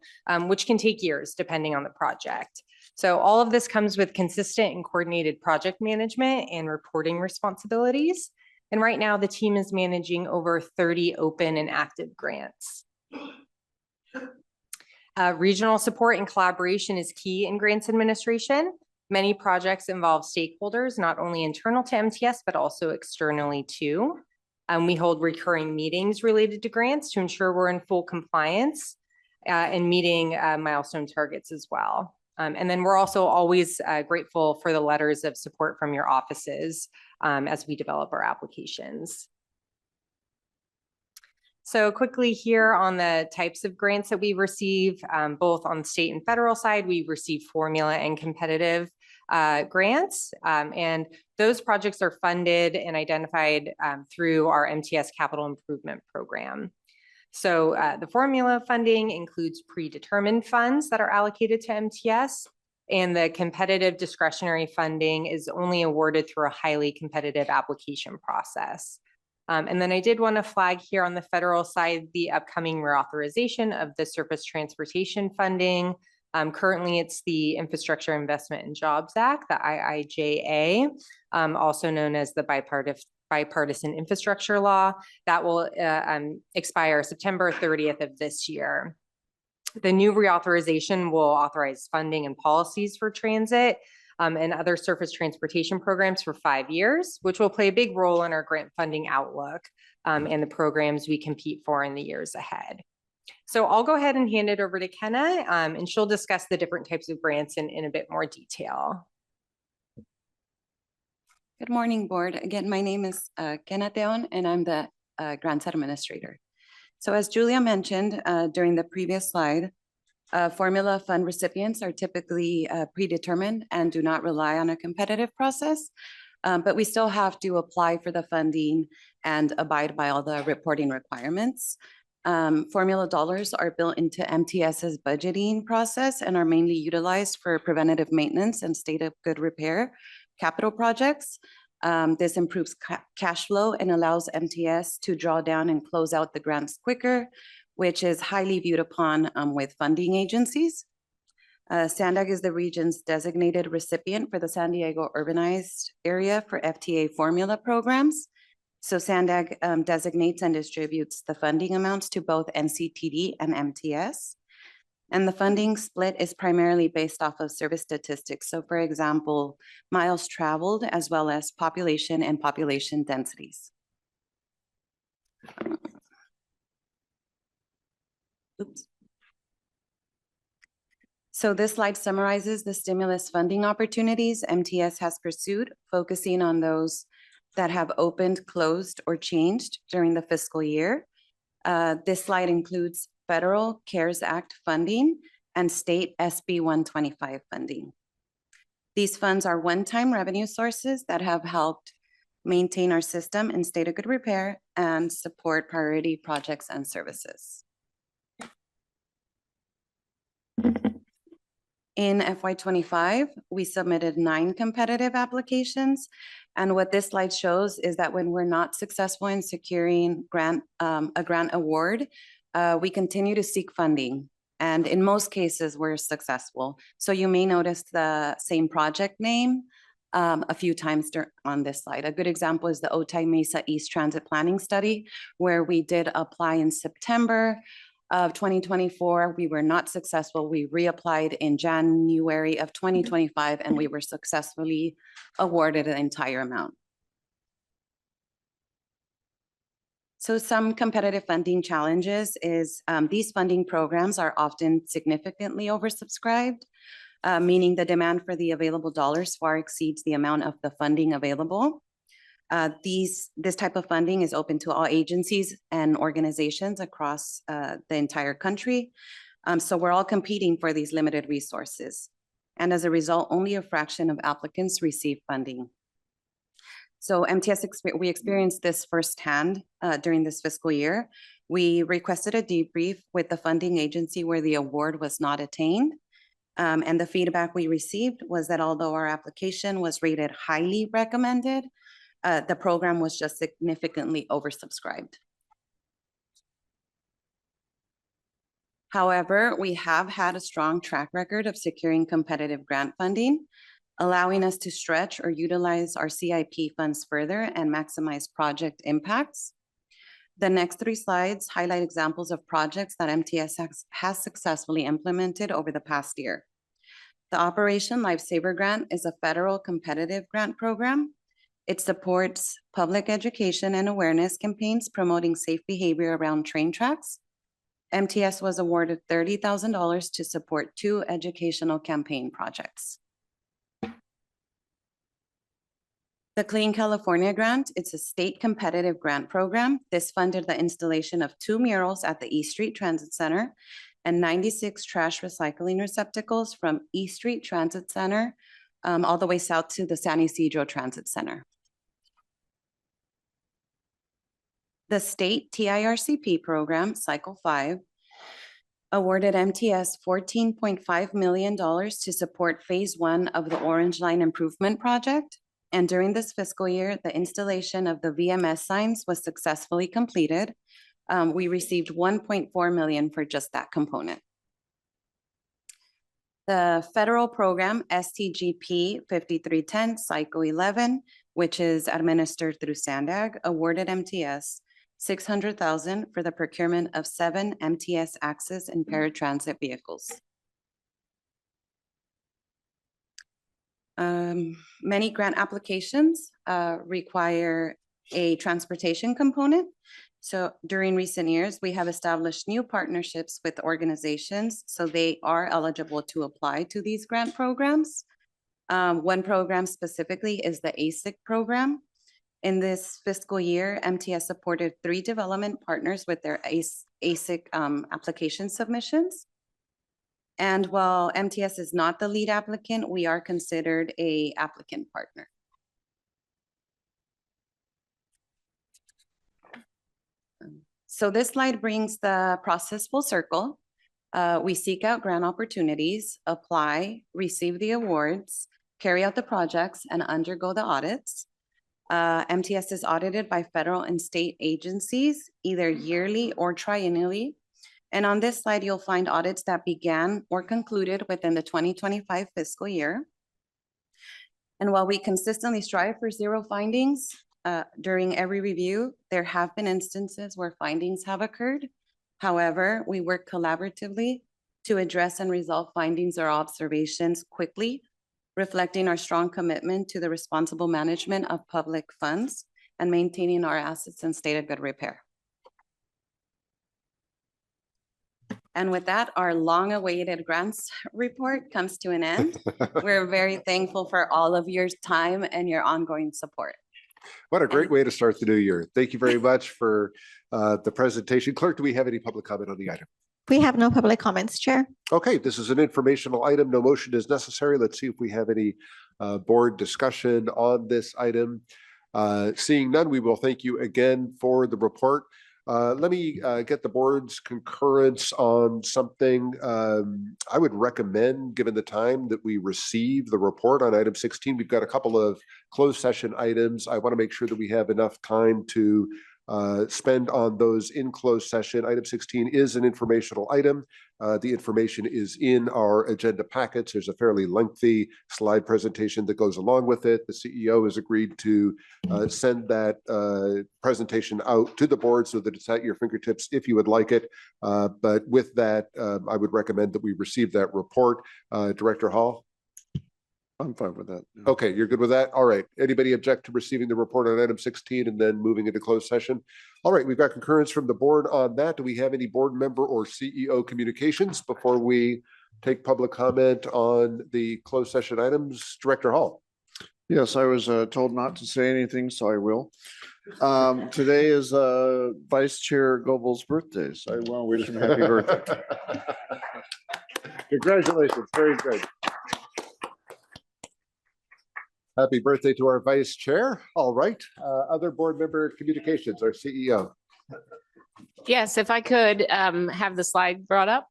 S13: which can take years depending on the project. So all of this comes with consistent and coordinated project management and reporting responsibilities. And right now the team is managing over 30 open and active grants. Regional support and collaboration is key in grants administration. Many projects involve stakeholders, not only internal to MTS, but also externally too. We hold recurring meetings related to grants to ensure we're in full compliance and meeting milestone targets as well. And then we're also always grateful for the letters of support from your offices as we develop our applications. So quickly here on the types of grants that we receive, both on the state and federal side, we receive formula and competitive grants, and those projects are funded and identified through our MTS Capital Improvement Program. So the formula funding includes predetermined funds that are allocated to MTS, and the competitive discretionary funding is only awarded through a highly competitive application process. And then I did want to flag here on the federal side, the upcoming reauthorization of the surface transportation funding. Currently, it's the Infrastructure Investment and Jobs Act, the IIJA, also known as the Bipartisan Infrastructure Law, that will expire September 30th of this year. The new reauthorization will authorize funding and policies for transit and other surface transportation programs for 5 years, which will play a big role in our grant funding outlook and the programs we compete for in the years ahead. So I'll go ahead and hand it over to Kenna, and she'll discuss the different types of grants in a bit more detail.
S15: Good morning, board. Again, my name is Teon, and I'm the grants administrator. So as Julia mentioned during the previous slide, formula fund recipients are typically predetermined and do not rely on a competitive process, but we still have to apply for the funding and abide by all the reporting requirements. Formula dollars are built into MTS's budgeting process and are mainly utilized for preventative maintenance and state of good repair capital projects. This improves cash flow and allows MTS to draw down and close out the grants quicker, which is highly viewed upon with funding agencies. SANDAG is the region's designated recipient for the San Diego urbanized area for FTA formula programs. So SANDAG designates and distributes the funding amounts to both NCTD and MTS. And the funding split is primarily based off of service statistics. So for example, miles traveled as well as population and population densities. Oops. So this slide summarizes the stimulus funding opportunities MTS has pursued, focusing on those that have opened, closed, or changed during the fiscal year. This slide includes federal CARES Act funding and state SB 125 funding. These funds are one-time revenue sources that have helped maintain our system in state of good repair and support priority projects and services. In FY25, we submitted 9 competitive applications. And what this slide shows is that when we're not successful in securing a grant award, we continue to seek funding. And in most cases, we're successful. So you may notice the same project name a few times on this slide. A good example is the Otay Mesa East Transit Planning Study, where we did apply in September of 2024. We were not successful. We reapplied in January of 2025, and we were successfully awarded the entire amount. So some competitive funding challenges is these funding programs are often significantly oversubscribed, meaning the demand for the available dollars far exceeds the amount of the funding available. This type of funding is open to all agencies and organizations across the entire country. So we're all competing for these limited resources. And as a result, only a fraction of applicants receive funding. So MTS, we experienced this firsthand during this fiscal year. We requested a debrief with the funding agency where the award was not attained. And the feedback we received was that although our application was rated highly recommended, the program was just significantly oversubscribed. However, we have had a strong track record of securing competitive grant funding, allowing us to stretch or utilize our CIP funds further and maximize project impacts. The next 3 slides highlight examples of projects that MTS has successfully implemented over the past year. The Operation Lifesaver Grant is a federal competitive grant program. It supports public education and awareness campaigns promoting safe behavior around train tracks. MTS was awarded $30,000 to support 2 educational campaign projects. The Clean California Grant, it's a state competitive grant program. This funded the installation of 2 murals at the East Street Transit Center and 96 trash recycling receptacles from East Street Transit Center all the way south to the San Ysidro Transit Center. The state TIRCP program, Cycle 5, awarded MTS $14.5 million to support phase 1 of the Orange Line Improvement Project. And during this fiscal year, the installation of the VMS signs was successfully completed. We received $1.4 million for just that component. The federal program, STGP 5310, Cycle 11, which is administered through SANDAG, awarded MTS $600,000 for the procurement of 7 MTS access and paratransit vehicles. Many grant applications require a transportation component. So during recent years, we have established new partnerships with organizations so they are eligible to apply to these grant programs. One program specifically is the ASIC program. In this fiscal year, MTS supported 3 development partners with their ASIC application submissions. And while MTS is not the lead applicant, we are considered an applicant partner. So this slide brings the process full circle. We seek out grant opportunities, apply, receive the awards, carry out the projects, and undergo the audits. MTS is audited by federal and state agencies, either yearly or triennially. And on this slide, you'll find audits that began or concluded within the 2025 fiscal year. And while we consistently strive for 0 findings, during every review, there have been instances where findings have occurred. However, we work collaboratively to address and resolve findings or observations quickly, reflecting our strong commitment to the responsible management of public funds and maintaining our assets in state of good repair. And with that, our long-awaited grants report comes to an end. We're very thankful for all of your time and your ongoing support.
S1: What a great way to start the new year. Thank you very much for the presentation. Clerk, do we have any public comment on the item?
S2: We have no public comments, Chair.
S1: Okay, this is an informational item. No motion is necessary. Let's see if we have any board discussion on this item. Seeing none, we will thank you again for the report. Let me get the board's concurrence on something. I would recommend, given the time that we receive the report on item 16, we've got a couple of closed session items. I want to make sure that we have enough time to spend on those in closed session. Item 16 is an informational item. The information is in our agenda packets. There's a fairly lengthy slide presentation that goes along with it. The CEO has agreed to send that presentation out to the board so that it's at your fingertips if you would like it. But with that, I would recommend that we receive that report. Director Hall?
S4: I'm fine with that.
S1: Okay, you're good with that? All right. Anybody object to receiving the report on item 16 and then moving into closed session? All right, we've got concurrence from the board on that. Do we have any board member or CEO communications before we take public comment on the closed session items? Director Hall.
S4: Yes, I was told not to say anything, so I will. Today is Vice Chair Goebel's birthday, so I want to wish him happy birthday.
S1: Congratulations, very good. Happy birthday to our vice chair. All right. Other board member communications, our CEO.
S6: Yes, if I could have the slide brought up.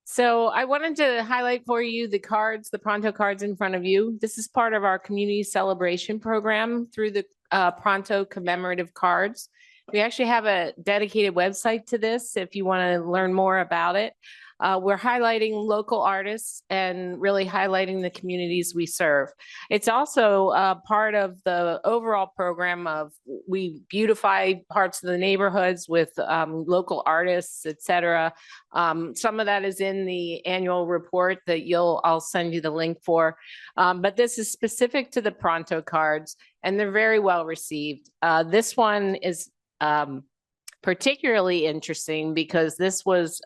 S6: So I wanted to highlight for you the cards, the Pronto cards in front of you. This is part of our community celebration program through the Pronto commemorative cards. We actually have a dedicated website to this if you want to learn more about it. We're highlighting local artists and really highlighting the communities we serve. It's also part of the overall program of we beautify parts of the neighborhoods with local artists, et cetera. Some of that is in the annual report that I'll send you the link for. But this is specific to the Pronto cards and they're very well received. This one is particularly interesting because this was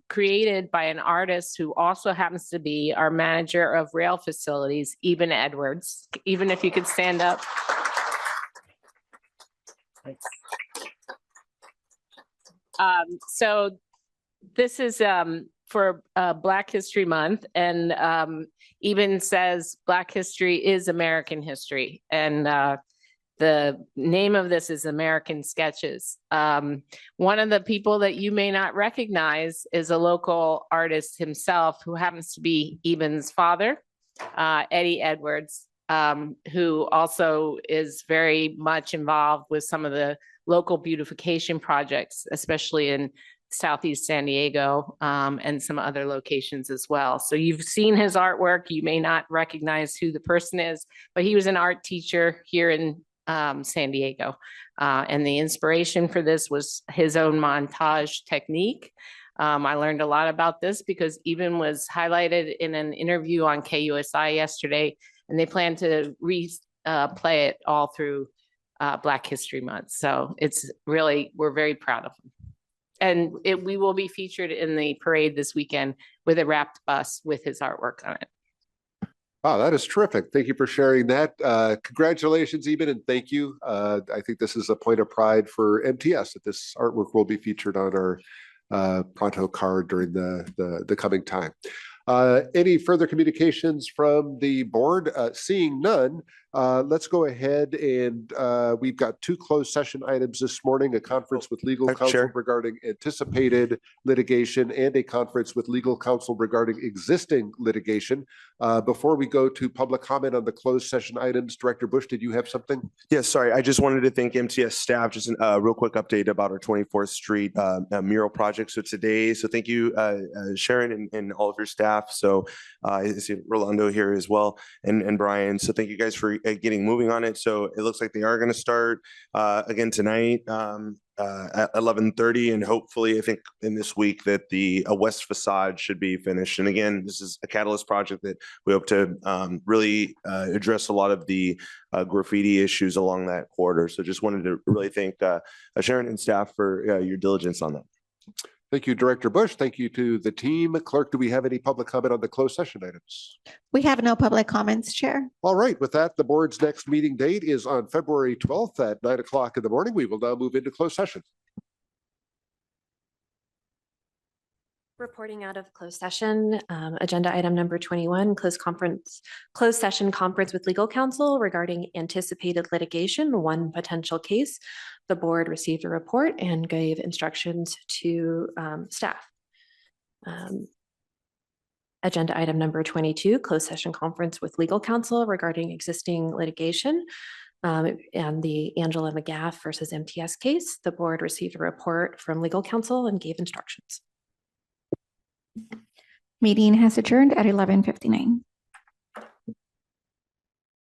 S6: created by an artist who also happens to be our manager of rail facilities, Eben Edwards. Even if you could stand up. So this is for Black History Month, and Eben says Black history is American history, and the name of this is American Sketches. One of the people that you may not recognize is a local artist himself who happens to be Eben's father, Eddie Edwards, who also is very much involved with some of the local beautification projects, especially in Southeast San Diego and some other locations as well. So you've seen his artwork. You may not recognize who the person is, but he was an art teacher here in San Diego. And the inspiration for this was his own montage technique. I learned a lot about this because Eben was highlighted in an interview on KUSI yesterday, and they plan to play it all through Black History Month. So it's really, we're very proud of him. And we will be featured in the parade this weekend with a wrapped bus with his artwork on it.
S1: Wow, that is terrific. Thank you for sharing that. Congratulations, Eben, and thank you. I think this is a point of pride for MTS that this artwork will be featured on our Pronto card during the coming time. Any further communications from the board? Seeing none, let's go ahead and we've got two closed session items this morning, a conference with legal counsel regarding anticipated litigation and a conference with legal counsel regarding existing litigation. Before we go to public comment on the closed session items, Director Bush, did you have something?
S11: Yes, sorry. I just wanted to thank MTS staff. Just a real quick update about our 24th Street mural project. So today, thank you, Sharon and all of your staff. So I see Rolando here as well and Brian. So thank you guys for getting moving on it. So it looks like they are going to start again tonight. at 11:30, and hopefully, I think in this week that the west facade should be finished. And again, this is a catalyst project that we hope to really address a lot of the graffiti issues along that corridor. So just wanted to really thank Sharon and staff for your diligence on that.
S1: Thank you, Director Bush. Thank you to the team. Clerk, do we have any public comment on the closed session items?
S2: We have no public comments, Chair.
S1: All right, with that, the board's next meeting date is on February 12th at 9 o'clock in the morning. We will now move into closed session.
S5: Reporting out of closed session, agenda item number 21, closed session conference with legal counsel regarding anticipated litigation, one potential case. The board received a report and gave instructions to staff. Agenda item number 22, closed session conference with legal counsel regarding existing litigation and the Angela McGaff versus MTS case. The board received a report from legal counsel and gave instructions.
S2: Meeting has adjourned at 11:59.